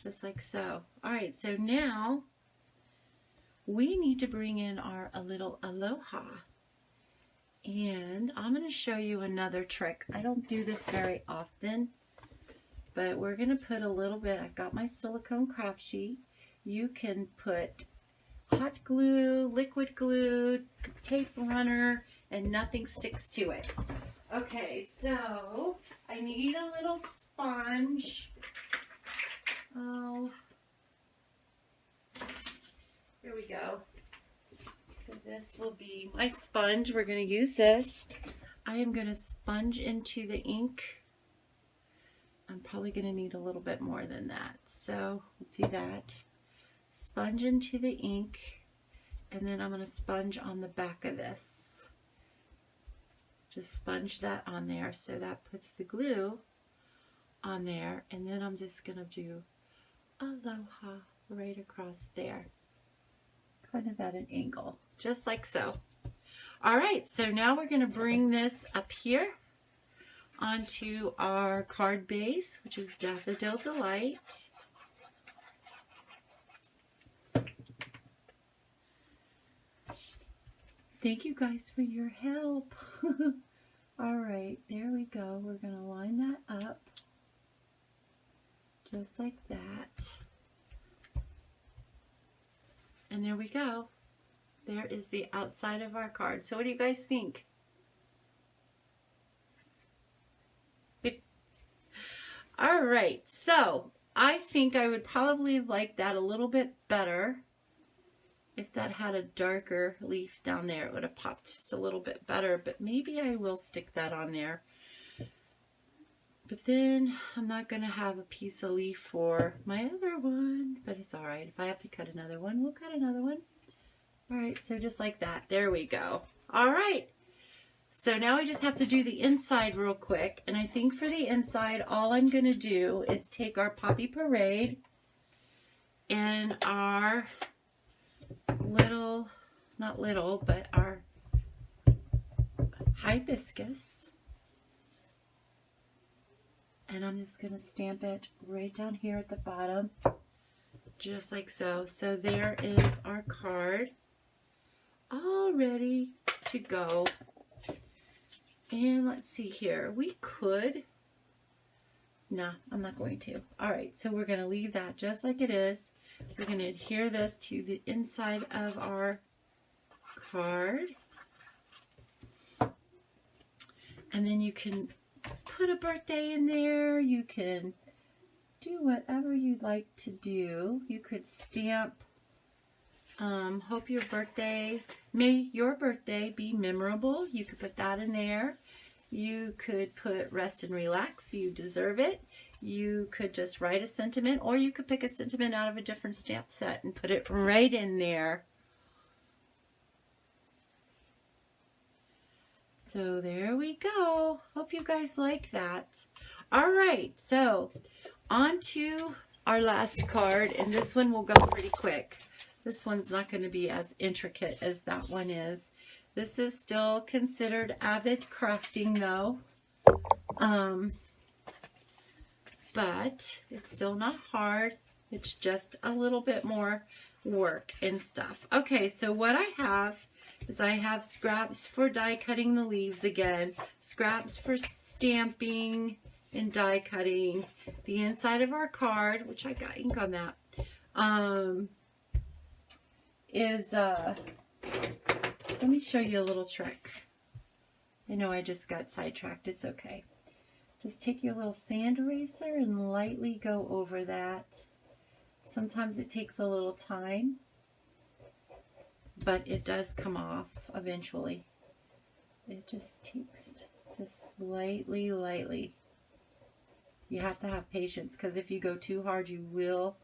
Just like so. All right, so now we need to bring in our a little aloha. And I'm going to show you another trick. I don't do this very often, but we're going to put a little bit. I've got my silicone craft sheet. You can put hot glue, liquid glue, tape runner, and nothing sticks to it. Okay, so I need a little sponge. Oh, here we go. So this will be my sponge. We're going to use this. I am going to sponge into the ink. I'm probably going to need a little bit more than that. So we'll do that. Sponge into the ink, and then I'm going to sponge on the back of this. Just sponge that on there, so that puts the glue on there, and then I'm just going to do aloha right across there, kind of at an angle, just like so. All right, so now we're going to bring this up here onto our card base, which is Daffodil Delight. Thank you guys for your help. All right, there we go. We're going to line that up just like that. And there we go. There is the outside of our card. So what do you guys think? All right, so I think I would probably have liked that a little bit better. If that had a darker leaf down there, it would have popped just a little bit better, but maybe I will stick that on there. But then I'm not going to have a piece of leaf for my other one, but it's all right. If I have to cut another one, we'll cut another one. All right, so just like that. There we go. All right. So now I just have to do the inside real quick. And I think for the inside, all I'm going to do is take our Poppy Parade and our little not little, but our hibiscus. And I'm just going to stamp it right down here at the bottom, just like so. So there is our card, all ready to go. And let's see here. We could, no, I'm not going to. All right, so we're going to leave that just like it is. We're going to adhere this to the inside of our card. And then you can put a birthday in there. You can do whatever you'd like to do. You could stamp, hope your birthday, may your birthday be memorable. You could put that in there. You could put rest and relax, you deserve it. You could just write a sentiment, or you could pick a sentiment out of a different stamp set and put it right in there. So there we go. Hope you guys like that. All right, so on to our last card, and this one will go pretty quick. This one's not going to be as intricate as that one is. This is still considered avid crafting though, but it's still not hard. It's just a little bit more work and stuff. Okay, so what I have is I have scraps for die cutting the leaves again, scraps for stamping and die cutting, the inside of our card, which I got ink on that, let me show you a little trick. I know I just got sidetracked. It's okay. Just take your little sand eraser and lightly go over that. Sometimes it takes a little time, but it does come off eventually. It just takes just lightly, lightly. You have to have patience, because if you go too hard, you will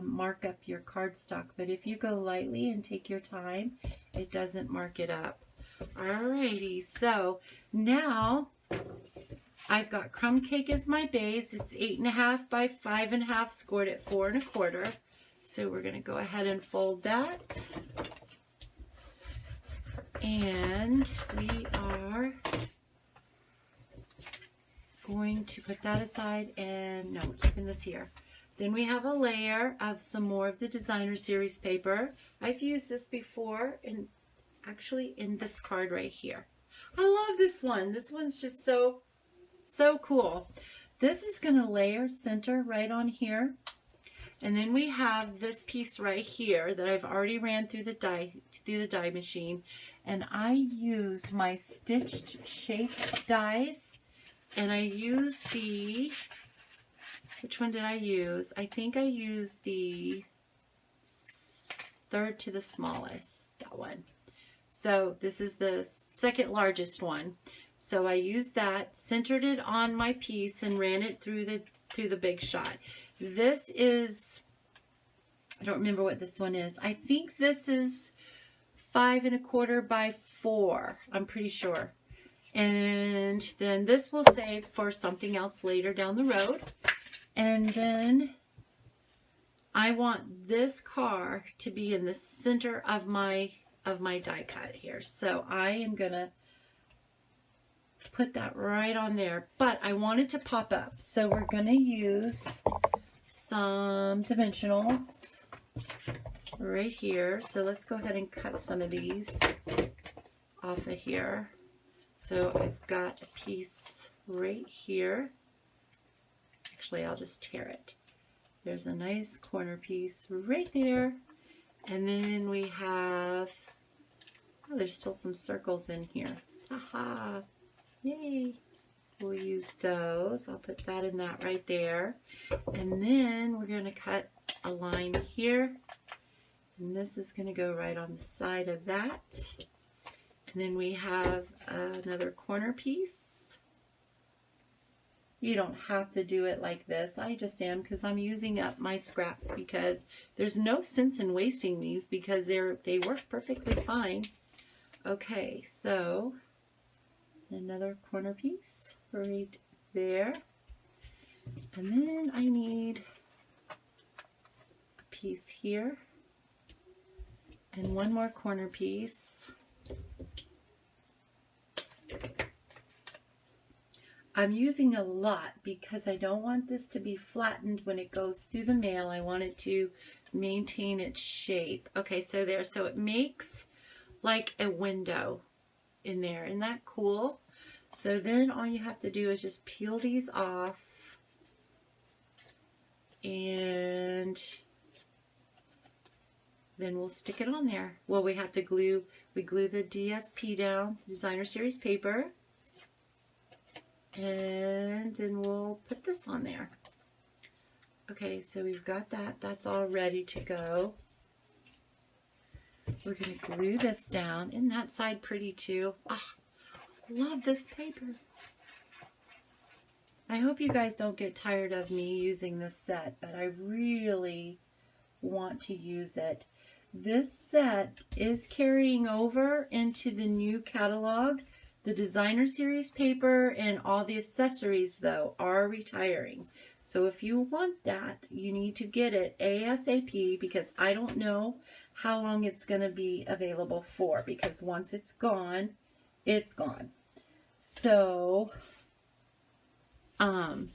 mark up your cardstock. But if you go lightly and take your time, it doesn't mark it up. Alrighty, so now I've got crumb cake as my base. It's 8.5 by 5.5, scored at 4 1/4. So we're going to go ahead and fold that. And we are going to put that aside, and no, we're keeping this here. Then we have a layer of some more of the designer series paper. I've used this before, and actually in this card right here. I love this one. This one's just so cool. This is going to layer center right on here. And then we have this piece right here that I've already ran through the die machine, and I used my stitched shape dies, and I used the, which one did I use? I think I used the third to the smallest, that one. So this is the second largest one. So I used that, centered it on my piece, and ran it through the big shot. This is, I don't remember what this one is. I think this is 5 1/4 by 4. I'm pretty sure. And then this will save for something else later down the road. And then I want this car to be in the center of my die cut here. So I am gonna put that right on there, but I want it to pop up. So we're gonna use some dimensionals right here. So let's go ahead and cut some of these off of here. So I've got a piece right here. Actually, I'll just tear it. There's a nice corner piece right there. And then we have, oh, there's still some circles in here. Aha, yay. We'll use those. I'll put that in that right there. And then we're going to cut a line here. And this is going to go right on the side of that. And then we have another corner piece. You don't have to do it like this. I just am, because I'm using up my scraps, because there's no sense in wasting these, because they work perfectly fine. Okay, so another corner piece right there. And then I need a piece here. And one more corner piece. I'm using a lot because I don't want this to be flattened when it goes through the mail. I want it to maintain its shape. Okay, so there, so it makes like a window in there. Isn't that cool? So then all you have to do is just peel these off, and then we'll stick it on there. Well, we have to glue, we glue the DSP down, designer series paper, and then we'll put this on there. Okay, so we've got that. That's all ready to go. We're going to glue this down. Isn't that side pretty too? Ah, love this paper. I hope you guys don't get tired of me using this set, but I really want to use it. This set is carrying over into the new catalog. The designer series paper and all the accessories, though, are retiring. So if you want that, you need to get it ASAP, because I don't know how long it's going to be available for, because once it's gone, it's gone. So, hope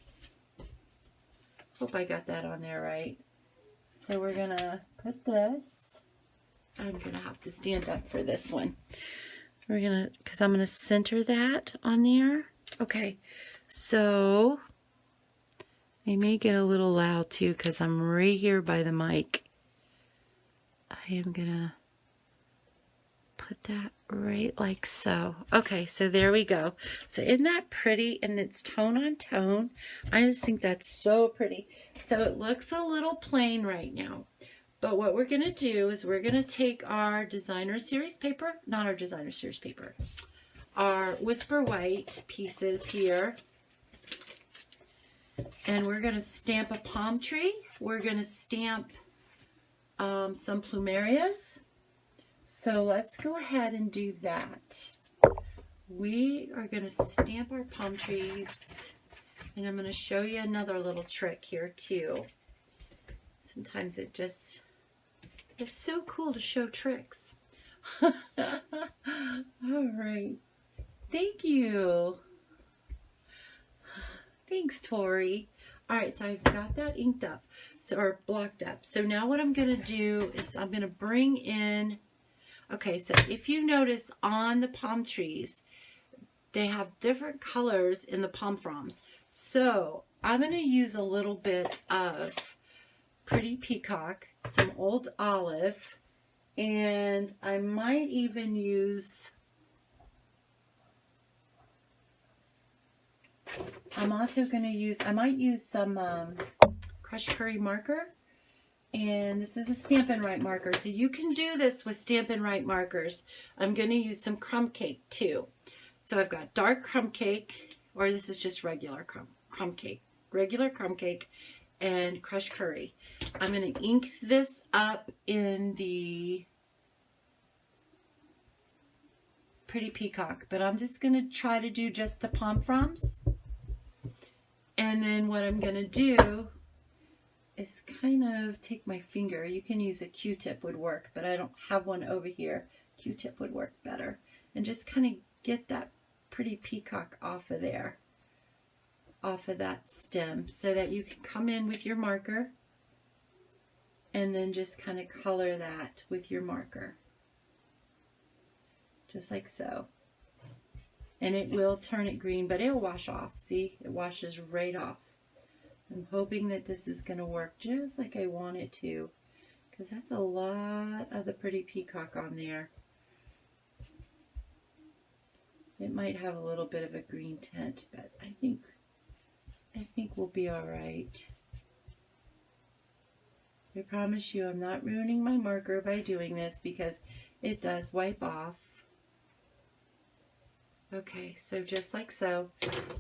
I got that on there right. So we're going to put this. I'm going to have to stand up for this one. We're going to, because I'm going to center that on there. Okay, so I may get a little loud too because I'm right here by the mic. I am going to put that right like so. Okay, so there we go. So isn't that pretty? And it's tone on tone. I just think that's so pretty. So it looks a little plain right now. But what we're going to do is we're going to take our designer series paper, not our designer series paper, our Whisper White pieces here, and we're going to stamp a palm tree. We're going to stamp some plumerias. So let's go ahead and do that. We are going to stamp our palm trees, and I'm going to show you another little trick here too. Sometimes it just... it's so cool to show tricks. All right. Thank you. Thanks, Tori. All right, so I've got that inked up, so, or blocked up. So now what I'm going to do is I'm going to bring in, okay, so if you notice on the palm trees, they have different colors in the palm fronds. So I'm going to use a little bit of Pretty Peacock, some old olive, and I might even use, I'm also going to use, I might use some crushed curry marker, and this is a Stampin' Right marker, so you can do this with Stampin' Right markers. I'm going to use some crumb cake too. So I've got dark crumb cake, or this is just regular crumb cake, and crushed curry. I'm going to ink this up in the Pretty Peacock, but I'm just going to try to do just the palm fronds. And then what I'm going to do is kind of take my finger. You can use a Q-tip would work, but I don't have one over here. Q-tip would work better. And just kind of get that Pretty Peacock off of there, off of that stem, so that you can come in with your marker and then just kind of color that with your marker. Just like so. And it will turn it green, but it'll wash off. See, it washes right off. I'm hoping that this is going to work just like I want it to, because that's a lot of the Pretty Peacock on there. It might have a little bit of a green tint, but I think we'll be all right. I promise you I'm not ruining my marker by doing this, because it does wipe off. Okay, so just like so.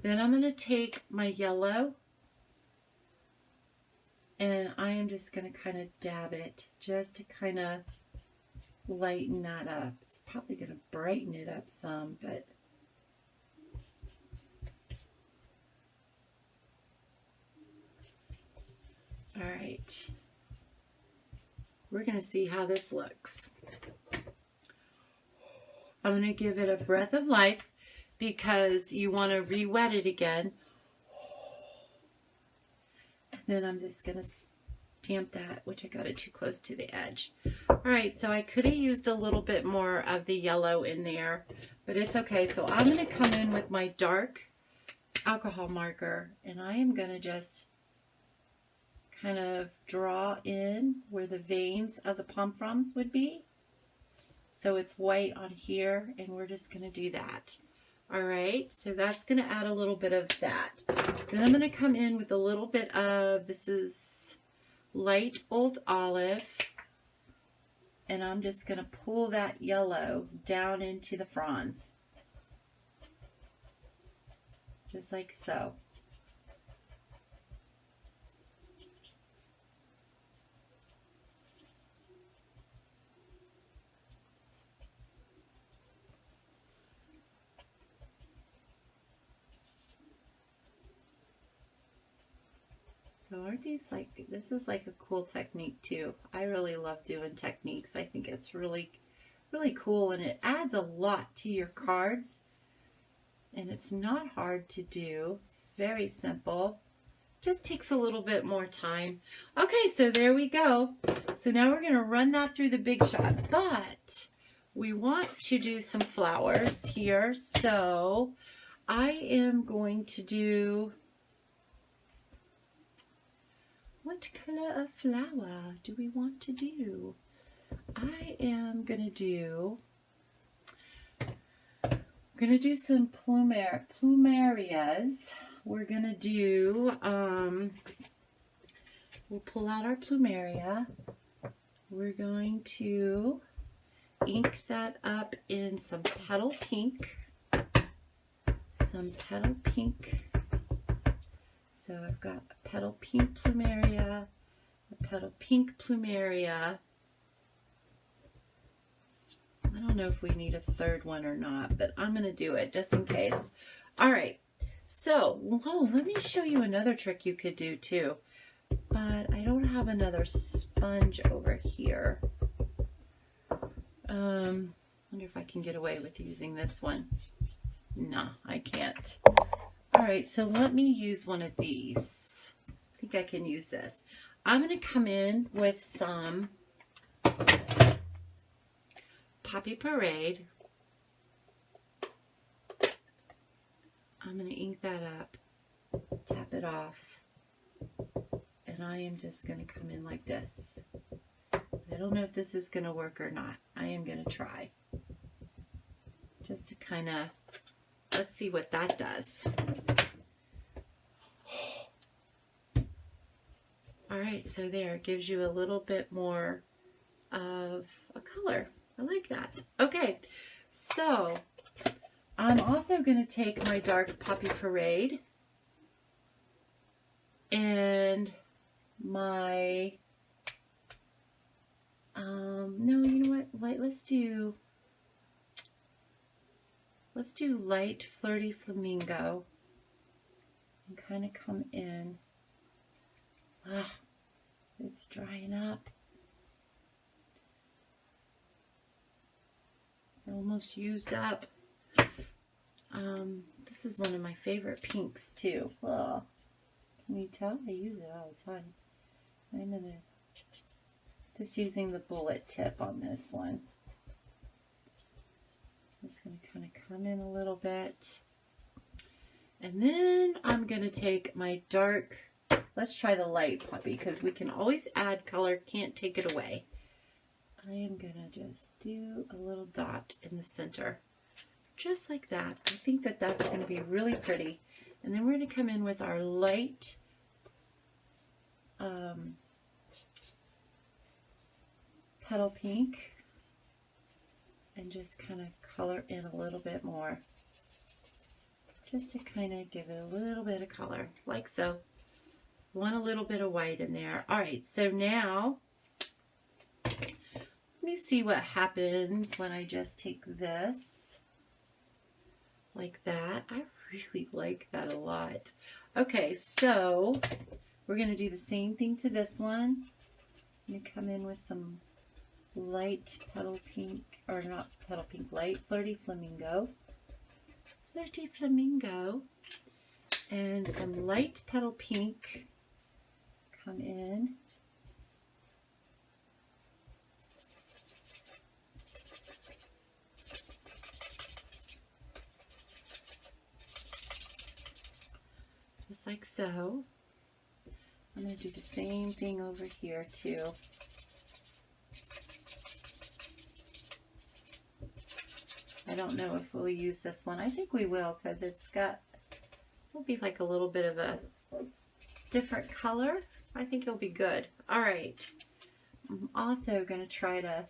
Then I'm going to take my yellow, and I am just going to kind of dab it just to kind of lighten that up. It's probably going to brighten it up some, but all right. We're going to see how this looks. I'm going to give it a breath of life because you want to re-wet it again. And then I'm just going to stamp that, which I got it too close to the edge. All right, so I could have used a little bit more of the yellow in there, but it's okay. So I'm going to come in with my dark alcohol marker, and I am going to just kind of draw in where the veins of the pomfrons would be. So it's white on here, and we're just going to do that. All right, so that's going to add a little bit of that. Then I'm going to come in with a little bit of, this is light old olive, and I'm just going to pull that yellow down into the fronds. Just like so. So aren't these like, this is like a cool technique too. I really love doing techniques. I think it's really, really cool, and it adds a lot to your cards. And it's not hard to do. It's very simple. Just takes a little bit more time. Okay, so there we go. So now we're going to run that through the Big Shot, but we want to do some flowers here. So I am going to do, what color of flower do we want to do? I am going to do, we're going to do some plumerias. We're going to do, we'll pull out our plumeria. We're going to ink that up in some petal pink. Some petal pink. So I've got a petal pink plumeria, a petal pink plumeria. I don't know if we need a third one or not, but I'm going to do it just in case. All right. So, oh, let me show you another trick you could do too. But I don't have another sponge over here. Wonder if I can get away with using this one. No, I can't. All right, so let me use one of these. I think I can use this. I'm going to come in with some Poppy Parade. I'm going to ink that up, tap it off, and I am just going to come in like this. I don't know if this is going to work or not. I am going to try. Just to kind of, let's see what that does. All right, so there, it gives you a little bit more of a color. I like that. Okay, so I'm also going to take my dark Poppy Parade and my, no, you know what, let's do light Flirty Flamingo and kind of come in. Ah, it's drying up. It's almost used up. This is one of my favorite pinks too. Oh, can you tell? I use it all the time. I'm gonna just using the bullet tip on this one. Just gonna kind of come in a little bit, and then I'm gonna take my dark. Let's try the light Poppy because we can always add color. Can't take it away. I am gonna just do a little dot in the center. Just like that. I think that that's going to be really pretty. And then we're going to come in with our light petal pink and just kind of color in a little bit more. Just to kind of give it a little bit of color, like so. Want a little bit of white in there. All right, so now let me see what happens when I just take this. Like that. I really like that a lot. Okay, so we're going to do the same thing to this one. I'm going to come in with some light petal pink, or not petal pink, light flirty flamingo. Flirty flamingo. And some light petal pink come in. Just like so. I'm going to do the same thing over here too. I don't know if we'll use this one. I think we will, because it'll be like a little bit of a different color. I think it'll be good. All right. I'm also going to try to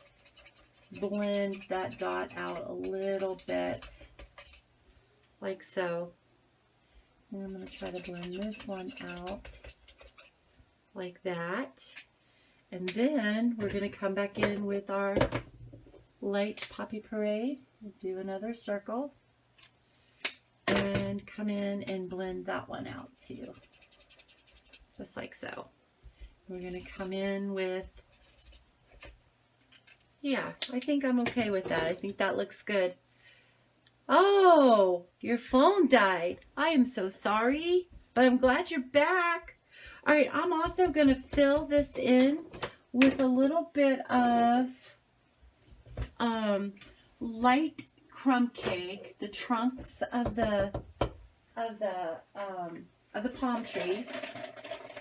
blend that dot out a little bit, like so. And I'm going to try to blend this one out like that. And then we're going to come back in with our light Poppy Parade. We'll do another circle and come in and blend that one out too. Just like so. We're going to come in with, yeah, I think I'm okay with that. I think that looks good. Oh, your phone died. I am so sorry, but I'm glad you're back. All right, I'm also going to fill this in with a little bit of light crumb cake, the trunks of the palm trees,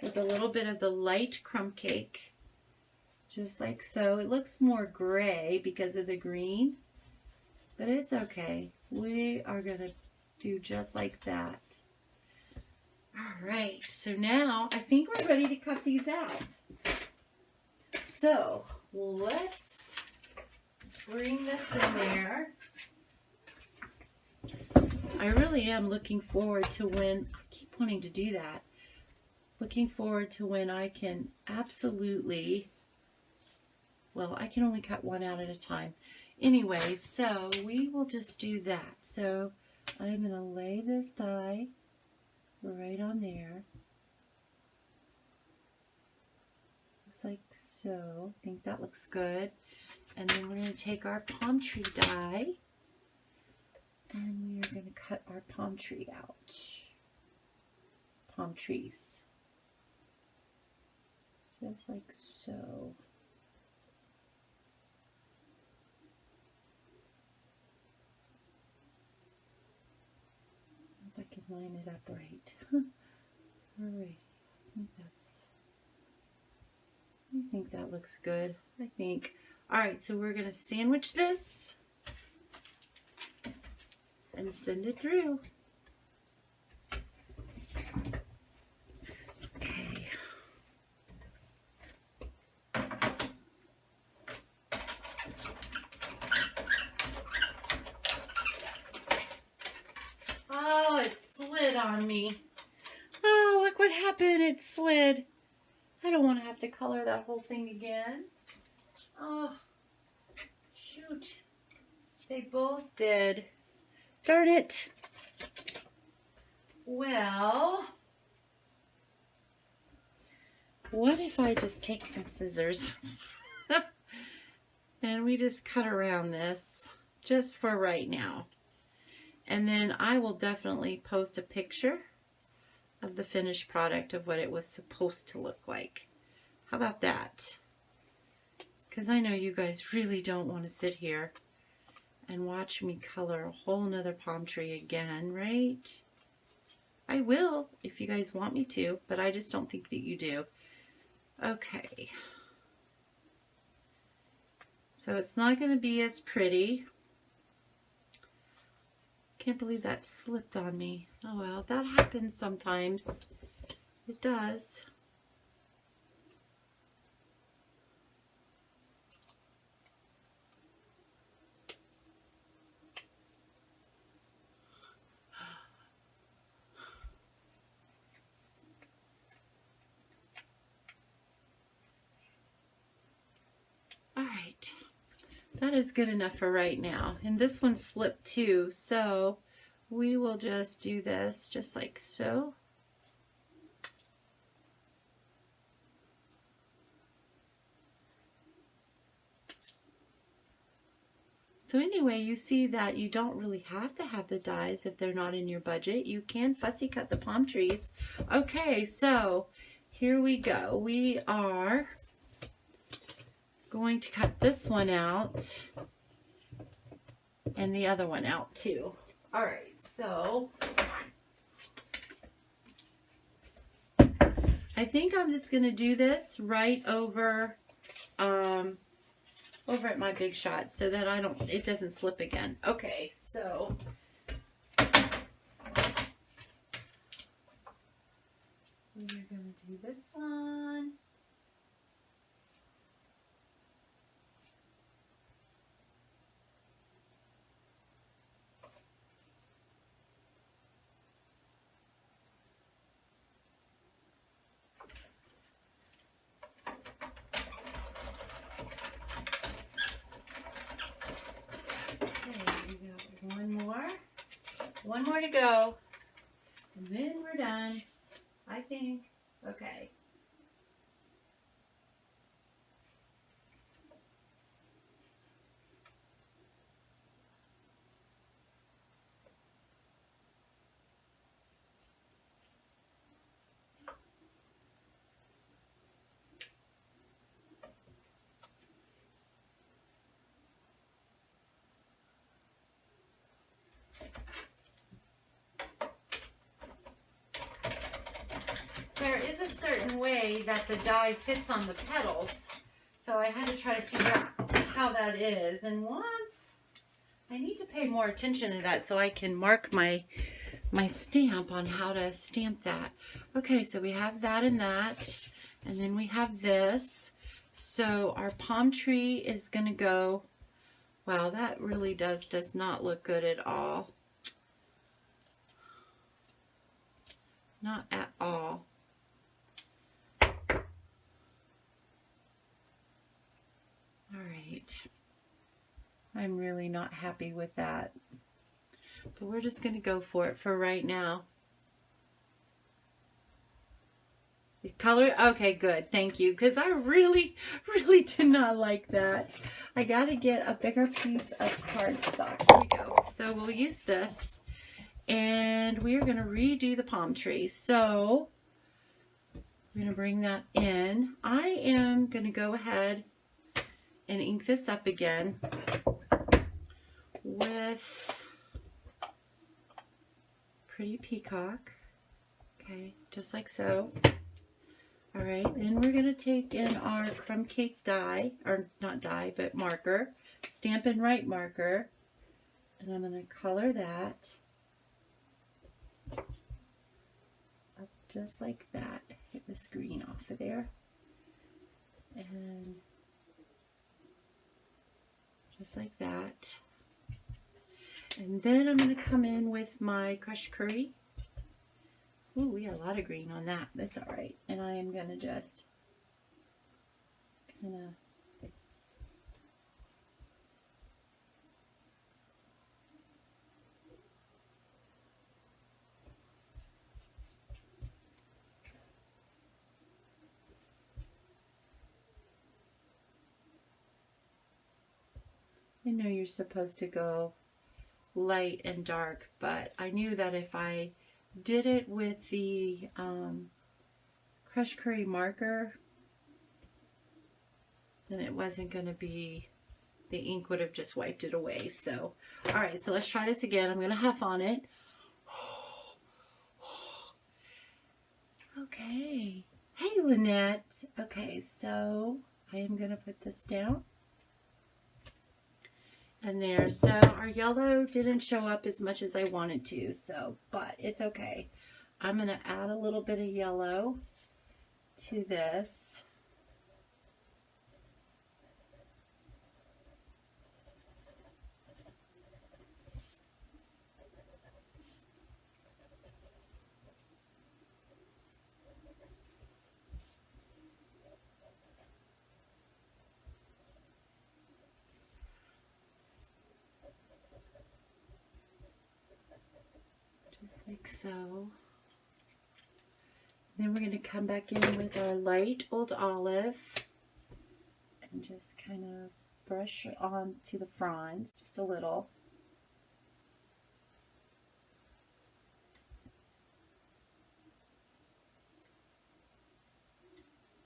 with a little bit of the light crumb cake, just like so. It looks more gray because of the green, but it's okay. We are going to do just like that. All right, so now I think we're ready to cut these out. So let's bring this in there. I really am looking forward to when, I keep wanting to do that, looking forward to when I can absolutely, well, I can only cut one out at a time. Anyway, so we will just do that. So I'm going to lay this die right on there. Just like so. I think that looks good. And then we're going to take our palm tree die and we are going to cut our palm tree out. Palm trees. Just like so. If I can line it up right. Alright, I think that looks good. I think. Alright, so we're going to sandwich this and send it through. Okay. Oh, it slid on me. Oh, look what happened. It slid. I don't want to have to color that whole thing again. Oh, shoot. They both did. Darn it. Well, what if I just take some scissors and we just cut around this just for right now. And then I will definitely post a picture of the finished product of what it was supposed to look like. How about that? Because I know you guys really don't want to sit here and watch me color a whole nother palm tree again, right? I will if you guys want me to, but I just don't think that you do. Okay. So it's not going to be as pretty. Can't believe that slipped on me. Oh well, that happens sometimes. It does. All right. That is good enough for right now. And this one slipped too, so we will just do this just like so. So anyway, you see that you don't really have to have the dies if they're not in your budget. You can fussy cut the palm trees. Okay, so here we go. We are going to cut this one out and the other one out too. All right, so I think I'm just going to do this right over over at my Big Shot so that it doesn't slip again. Okay, so we're going to do this one. One more to go, and then we're done, I think. Okay. There is a certain way that the die fits on the petals, so I had to try to figure out how that is. And once, I need to pay more attention to that so I can mark my stamp on how to stamp that. Okay, so we have that, and then we have this. So our palm tree is going to go, wow, that really does not look good at all. Not at all. All right, I'm really not happy with that, but we're just going to go for it for right now. The color, okay, good, thank you, because I really did not like that. I got to get a bigger piece of cardstock. Here we go. So we'll use this, and we're going to redo the palm tree. So we're going to bring that in. I am going to go ahead and ink this up again with Pretty Peacock. Okay, just like so. All right, then we're going to take in our crumb cake die, or not die, but marker, Stampin' Write marker, and I'm going to color that up just like that. Get this green off of there, and just like that. And then I'm going to come in with my crushed curry. Ooh, we got a lot of green on that. That's all right. And I am going to just kind of I know you're supposed to go light and dark, but I knew that if I did it with the crushed curry marker, then it wasn't going to be, the ink would have just wiped it away. So, all right, so let's try this again. I'm going to huff on it. Okay. Hey, Lynette. Okay, so I am going to put this down. And there, so our yellow didn't show up as much as I wanted to, so, but it's okay. I'm going to add a little bit of yellow to this. Like so. Then we're going to come back in with our light Old Olive and just kind of brush on to the fronds just a little.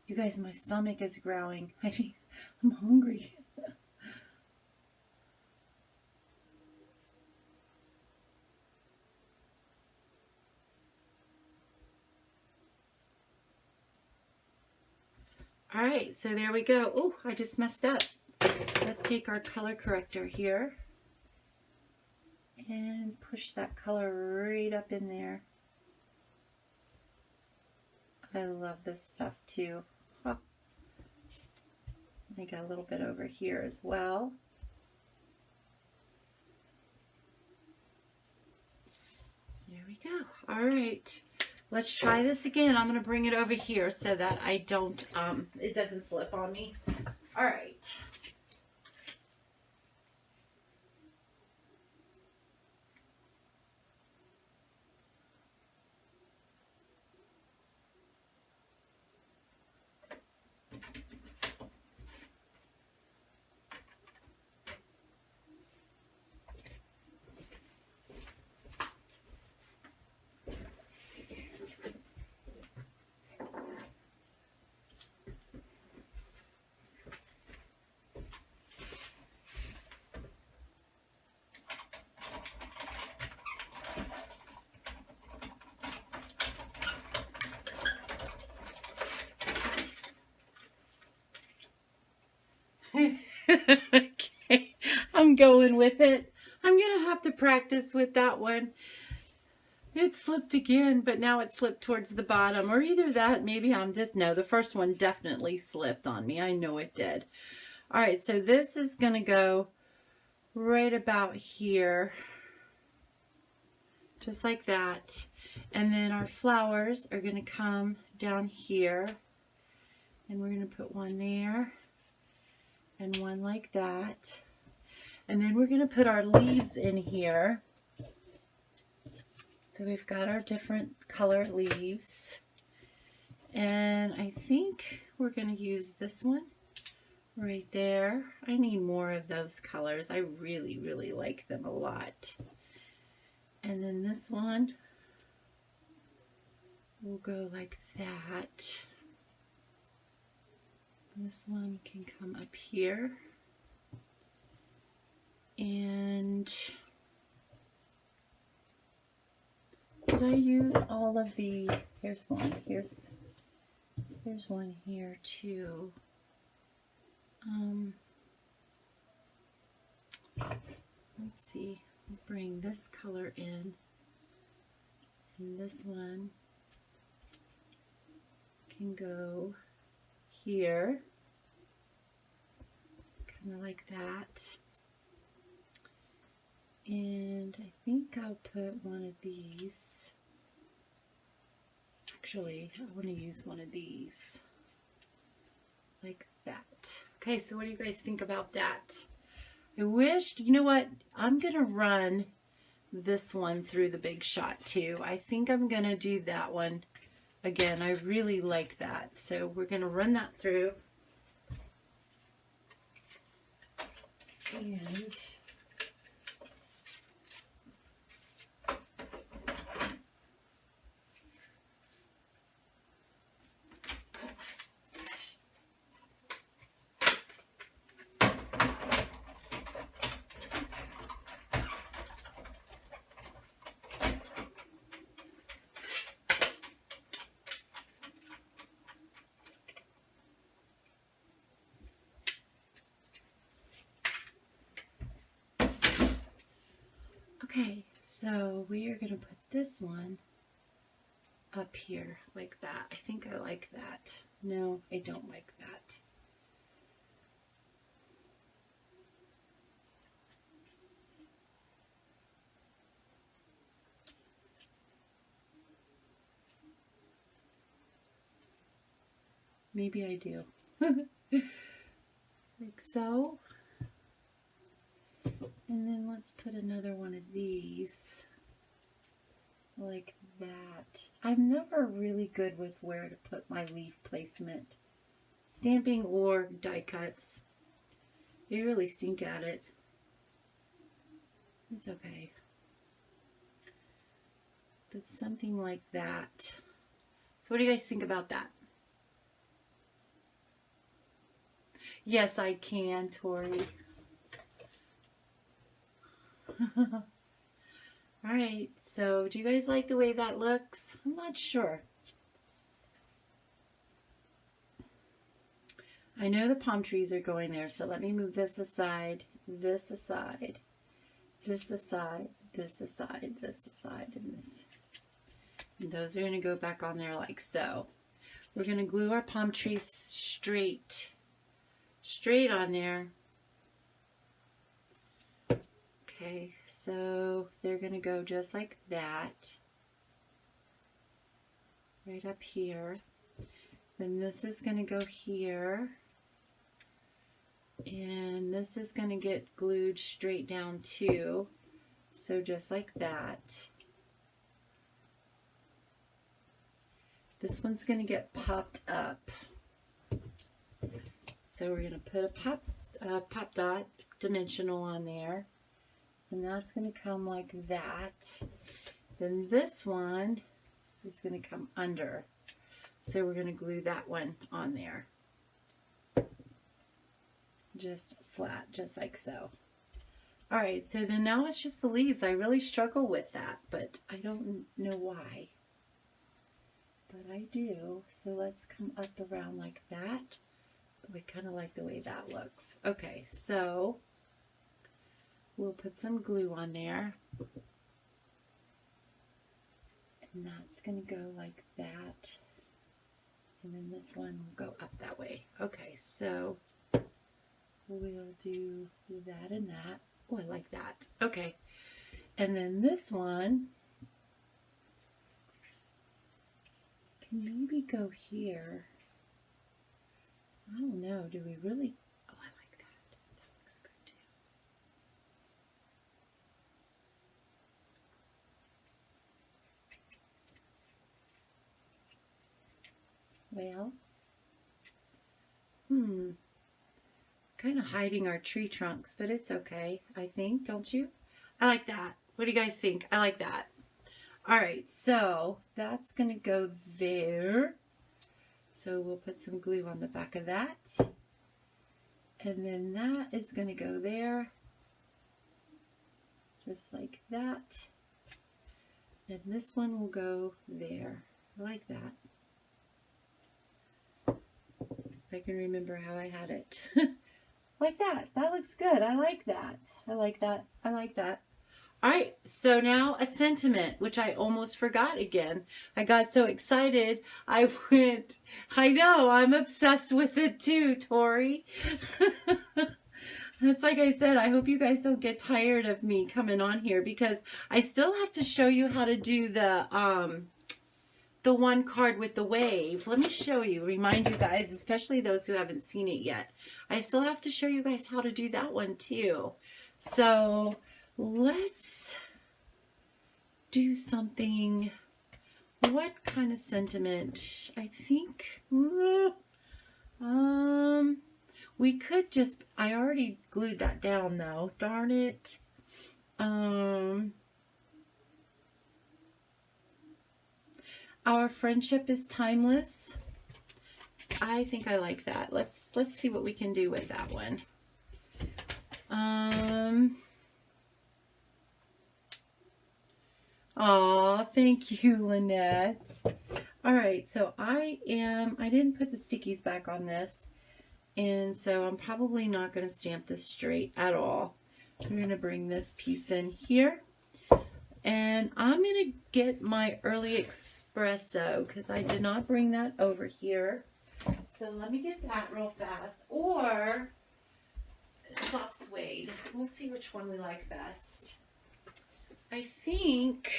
You guys, my stomach is growling. I think I'm hungry. All right, so there we go. Oh, I just messed up. Let's take our color corrector here and push that color right up in there. I love this stuff too. Huh. I got a little bit over here as well. There we go. All right. Let's try this again. I'm going to bring it over here so that I don't, it doesn't slip on me. All right. Okay, I'm going with it. I'm going to have to practice with that one. It slipped again, but now it slipped towards the bottom, or either that, maybe I'm just, no, the first one definitely slipped on me. I know it did. All right, so this is going to go right about here, just like that. And then our flowers are going to come down here, and we're going to put one there and one like that. And then we're going to put our leaves in here. So we've got our different colored leaves. And I think we're going to use this one right there. I need more of those colors. I really, really like them a lot. And then this one will go like that. This one can come up here. And did I use all of the, here's one, here's one here too. Let's see, I'll bring this color in, and this one can go here, kind of like that. And I think I'll put one of these. Actually, I want to use one of these like that. Okay, so what do you guys think about that? I wished, you know what, I'm going to run this one through the Big Shot too. I think I'm going to do that one again. I really like that. So we're going to run that through. And okay, so we are going to put this one up here like that. I think I like that. No, I don't like that. Maybe I do. Like so. And then let's put another one of these like that. I'm never really good with where to put my leaf placement, stamping or die cuts. You really stink at it. It's okay. But something like that. So what do you guys think about that? Yes, I can, Tori. Alright, so do you guys like the way that looks? I'm not sure. I know the palm trees are going there, so let me move this aside, this aside, this aside, this aside, this aside, and this. And those are going to go back on there like so. We're going to glue our palm trees straight on there. Okay, so they're going to go just like that, right up here. Then this is going to go here, and this is going to get glued straight down too, so just like that. This one's going to get popped up, so we're going to put a pop dot dimensional on there, and that's going to come like that. Then this one is going to come under, so we're going to glue that one on there, just flat, just like so. Alright, so then now it's just the leaves. I really struggle with that, but I don't know why. But I do. So let's come up around like that. We kind of like the way that looks. Okay, so we'll put some glue on there. And that's going to go like that. And then this one will go up that way. Okay, so we'll do that and that. Oh, I like that. Okay. And then this one can maybe go here. I don't know. Do we really? Oh, I like that. That looks good too. Well, kind of hiding our tree trunks, but it's okay, I think, don't you? I like that. What do you guys think? I like that. All right, so that's going to go there. So we'll put some glue on the back of that. And then that is going to go there. Just like that. And this one will go there. I like that. If I can remember how I had it. Like that. That looks good. I like that. I like that. I like that. All right, so now a sentiment, which I almost forgot again. I got so excited, I know, I'm obsessed with it too, Tori. It's like I said, I hope you guys don't get tired of me coming on here, because I still have to show you how to do the one card with the wave. Let me show you, remind you guys, especially those who haven't seen it yet. I still have to show you guys how to do that one too. So let's do something. What kind of sentiment? I think we could just, I already glued that down though, darn it. Our friendship is timeless. I think I like that. Let's see what we can do with that one. Aw, thank you, Lynette. All right, so I didn't put the stickies back on this, and so I'm probably not going to stamp this straight at all. I'm going to bring this piece in here, and I'm going to get my early espresso because I did not bring that over here. So let me get that real fast, or soft suede. We'll see which one we like best. I think,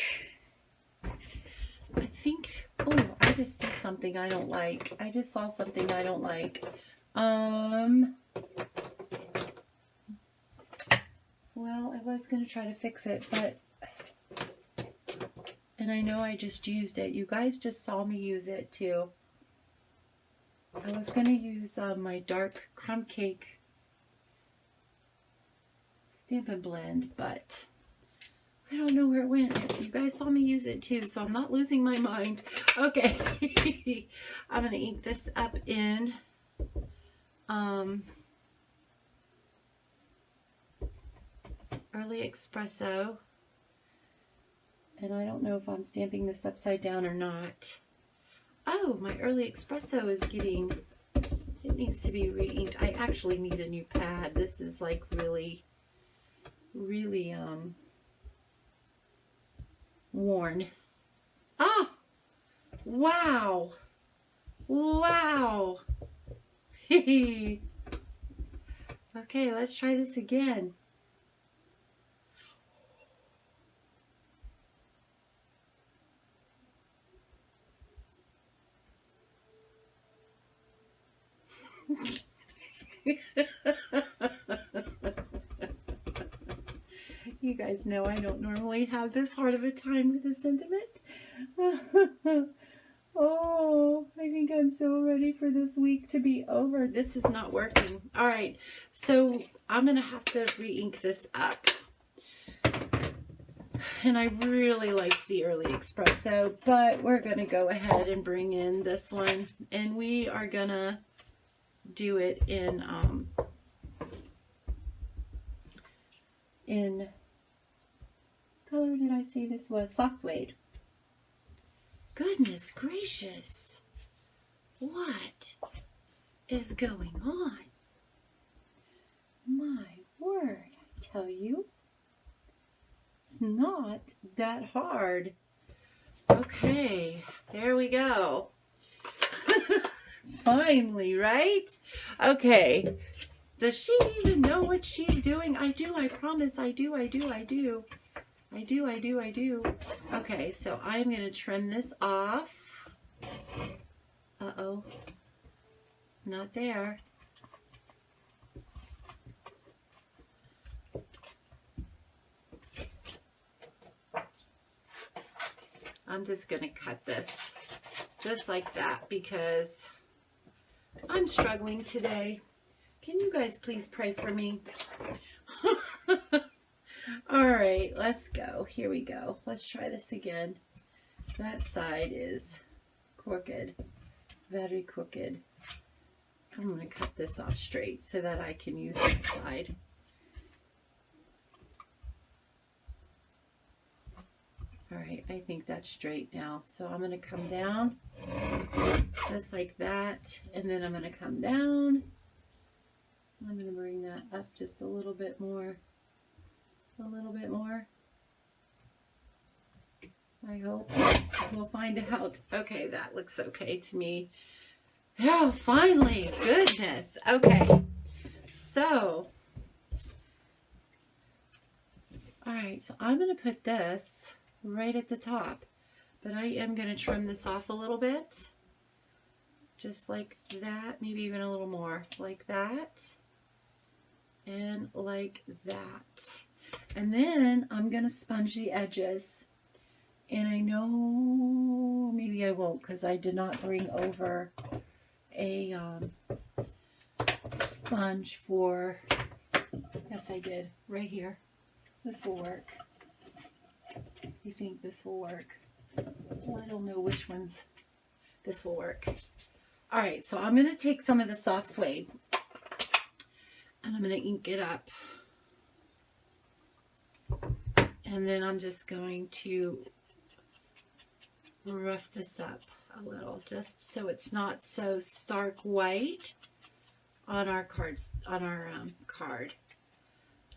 oh, I just see something I don't like. I just saw something I don't like. Well, I was going to try to fix it, but, and I know I just used it. You guys just saw me use it too. I was going to use my dark crumb cake Stampin' Blend, but I don't know where it went. You guys saw me use it too, so I'm not losing my mind. Okay. I'm going to ink this up in Early Espresso. And I don't know if I'm stamping this upside down or not. Oh, my Early Espresso is getting, it needs to be re-inked. I actually need a new pad. This is like really worn. Oh, wow. Wow. Okay, let's try this again. You guys know I don't normally have this hard of a time with the sentiment. Oh, I think I'm so ready for this week to be over. This is not working. All right, so I'm going to have to re-ink this up. And I really like the Early Espresso, but we're going to go ahead and bring in this one. And we are going to do it in color did I say this was? Soft suede. Goodness gracious. What is going on? My word, I tell you. It's not that hard. Okay, there we go. Finally, right? Okay. Does she even know what she's doing? I do, I promise. I do. Okay, so I'm going to trim this off. Uh-oh. Not there. I'm just going to cut this just like that because I'm struggling today. Can you guys please pray for me? All right, let's go. Here we go. Let's try this again. That side is crooked, very crooked. I'm going to cut this off straight so that I can use that side. All right, I think that's straight now. So I'm going to come down just like that, and then I'm going to come down. I'm going to bring that up just a little bit more. A little bit more. I hope. We'll find out. Okay, that looks okay to me. Oh, finally. Goodness. Okay. So, all right. So I'm going to put this right at the top. But I am going to trim this off a little bit. Just like that. Maybe even a little more. Like that. And like that. And then I'm going to sponge the edges. And I know maybe I won't because I did not bring over a sponge for, yes I did, right here. This will work. You think this will work? Well, I don't know which ones this will work. All right, so I'm going to take some of the soft suede and I'm going to ink it up. And then I'm just going to rough this up a little, just so it's not so stark white on our cards, on our card.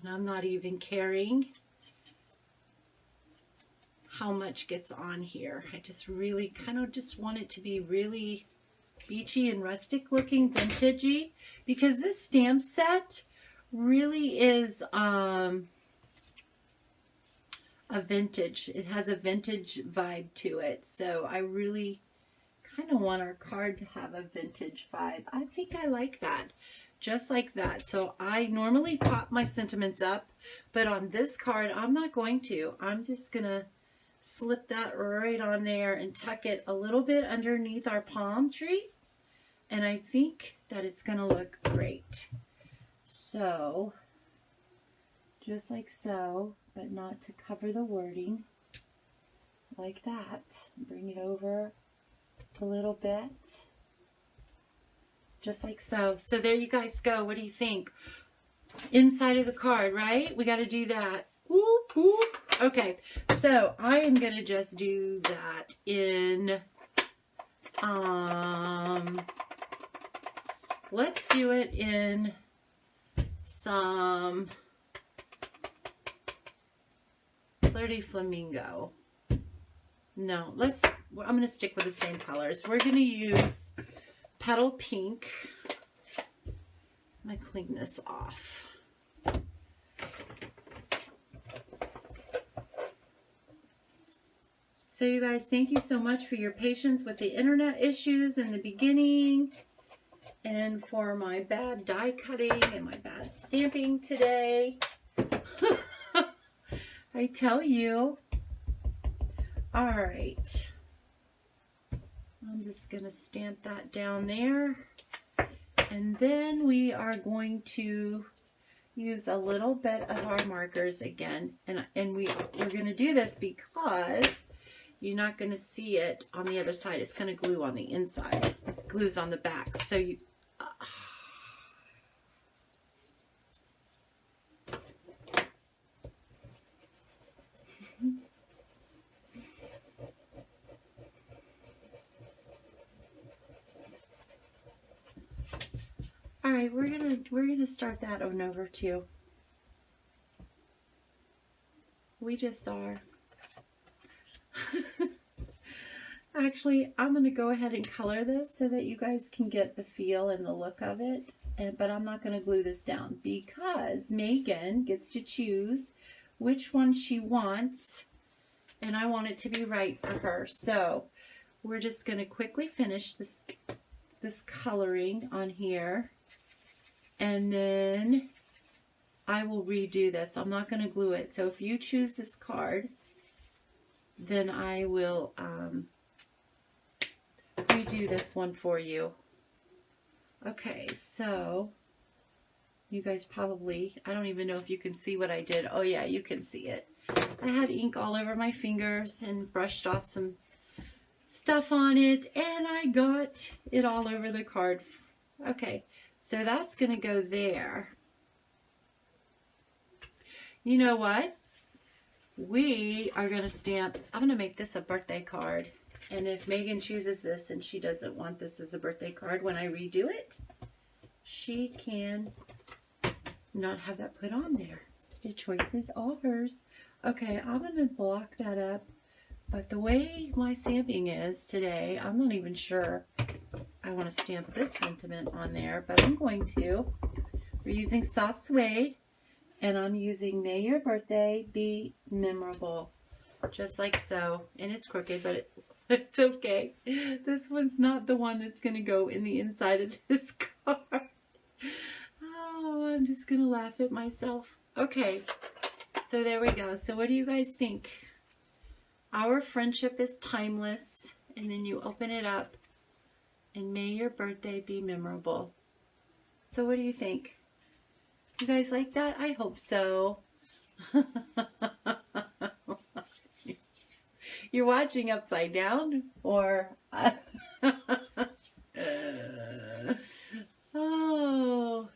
And I'm not even caring how much gets on here. I just really kind of just want it to be really beachy and rustic looking, vintagey, because this stamp set really is a vintage. It has a vintage vibe to it. So I really kind of want our card to have a vintage vibe. I think I like that. Just like that. So I normally pop my sentiments up, but on this card, I'm not going to. I'm just going to slip that right on there and tuck it a little bit underneath our palm tree. And I think that it's going to look great. So just like so, but not to cover the wording, like that. Bring it over a little bit, just like so. So there you guys go. What do you think? Inside of the card, right? We got to do that. Whoop, whoop. Okay, so I am going to just do that in, let's do it in some Flirty Flamingo. No, I'm going to stick with the same colors. We're going to use Petal Pink. I'm going to clean this off. So you guys, thank you so much for your patience with the internet issues in the beginning, and for my bad die cutting and my bad stamping today. I tell you. All right. I'm just going to stamp that down there. And then we are going to use a little bit of our markers again. And we're going to do this because you're not going to see it on the other side. It's going to glue on the inside. It glues on the back. So you... All right, we're gonna start that on over too. We just are. Actually, I'm gonna go ahead and color this so that you guys can get the feel and the look of it. But I'm not gonna glue this down because Megan gets to choose which one she wants, and I want it to be right for her. So we're just gonna quickly finish this coloring on here. And then I will redo this. I'm not going to glue it. So if you choose this card, then I will redo this one for you. Okay, so you guys probably, I don't even know if you can see what I did. Oh yeah, you can see it. I had ink all over my fingers and brushed off some stuff on it, and I got it all over the card. Okay. So that's going to go there. You know what? We are going to stamp, I'm going to make this a birthday card. And if Megan chooses this and she doesn't want this as a birthday card when I redo it, she can not have that put on there. The choice is all hers. Okay, I'm going to block that up. But the way my stamping is today, I'm not even sure I want to stamp this sentiment on there, but I'm going to. We're using soft suede, and I'm using May Your Birthday Be Memorable, just like so. And it's crooked, but it's okay. This one's not the one that's going to go in the inside of this card. Oh, I'm just going to laugh at myself. Okay, so there we go. So what do you guys think? Our friendship is timeless, and then you open it up. And may your birthday be memorable. So what do you think? You guys like that? I hope so. You're watching upside down, or oh.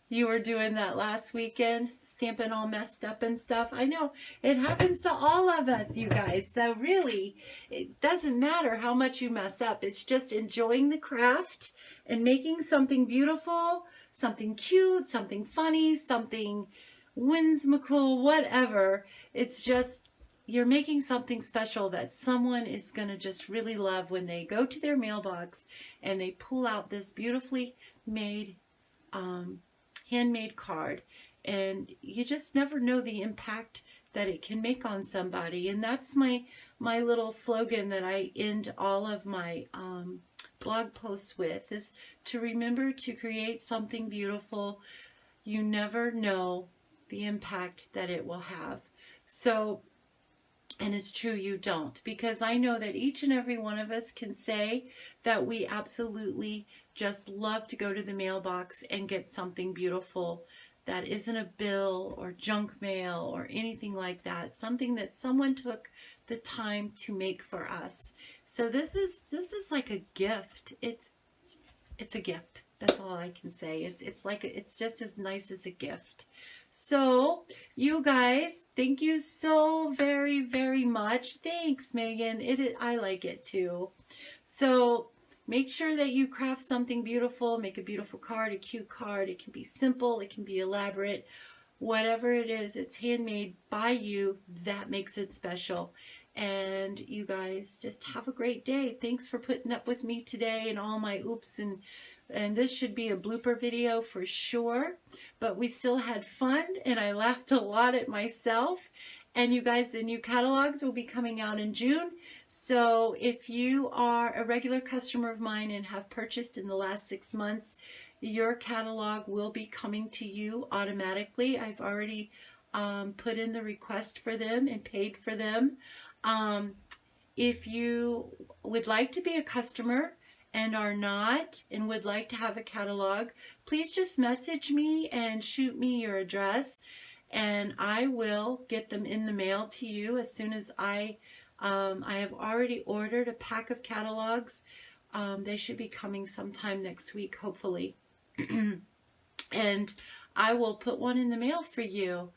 You were doing that last weekend, stamping all messed up and stuff. I know, it happens to all of us, you guys. So really, it doesn't matter how much you mess up. It's just enjoying the craft and making something beautiful, something cute, something funny, something whimsical, whatever. It's just, you're making something special that someone is going to just really love when they go to their mailbox and they pull out this beautifully made handmade card, and you just never know the impact that it can make on somebody. And that's my little slogan that I end all of my blog posts with, is to remember to create something beautiful. You never know the impact that it will have. So And it's true, you don't, because I know that each and every one of us can say that we absolutely just love to go to the mailbox and get something beautiful that isn't a bill or junk mail or anything like that, something that someone took the time to make for us. So this is like a gift. It's a gift. That's all I can say. It's just as nice as a gift. So, you guys, thank you so very, very much. Thanks, Megan. I like it too. So, make sure that you craft something beautiful. Make a beautiful card, a cute card. It can be simple. It can be elaborate. Whatever it is, it's handmade by you. That makes it special. And you guys just have a great day. Thanks for putting up with me today and all my oops, and this should be a blooper video for sure, but we still had fun and I laughed a lot at myself. And you guys, the new catalogs will be coming out in June. So if you are a regular customer of mine and have purchased in the last 6 months, your catalog will be coming to you automatically. I've already put in the request for them and paid for them. If you would like to be a customer and are not and would like to have a catalog, please just message me and shoot me your address, and I will get them in the mail to you as soon as I have already ordered a pack of catalogs. They should be coming sometime next week, hopefully. And I will put one in the mail for you.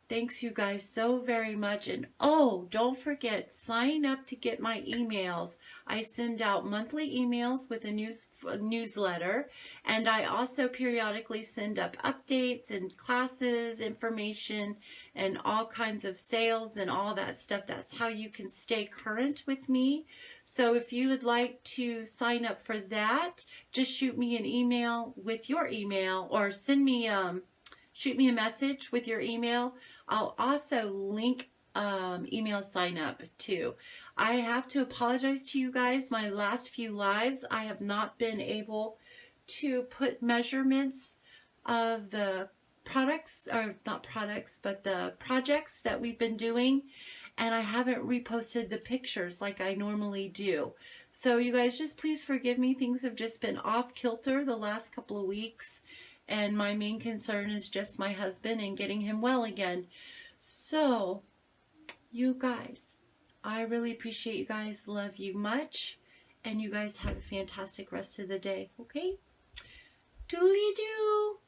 Thanks you guys so very much. And oh, don't forget, sign up to get my emails. I send out monthly emails with a newsletter, and I also periodically send up updates and classes, information, and all kinds of sales and all that stuff. That's how you can stay current with me. So if you would like to sign up for that, just shoot me an email with your email, or shoot me a message with your email. I'll also link email sign up too. I have to apologize to you guys. My last few lives, I have not been able to put measurements of the products, or not products, but the projects that we've been doing. And I haven't reposted the pictures like I normally do. So you guys, just please forgive me. Things have just been off kilter the last couple of weeks. And my main concern is just my husband and getting him well again. So, you guys, I really appreciate you guys. Love you much. And you guys have a fantastic rest of the day. Okay? Doodly-doo.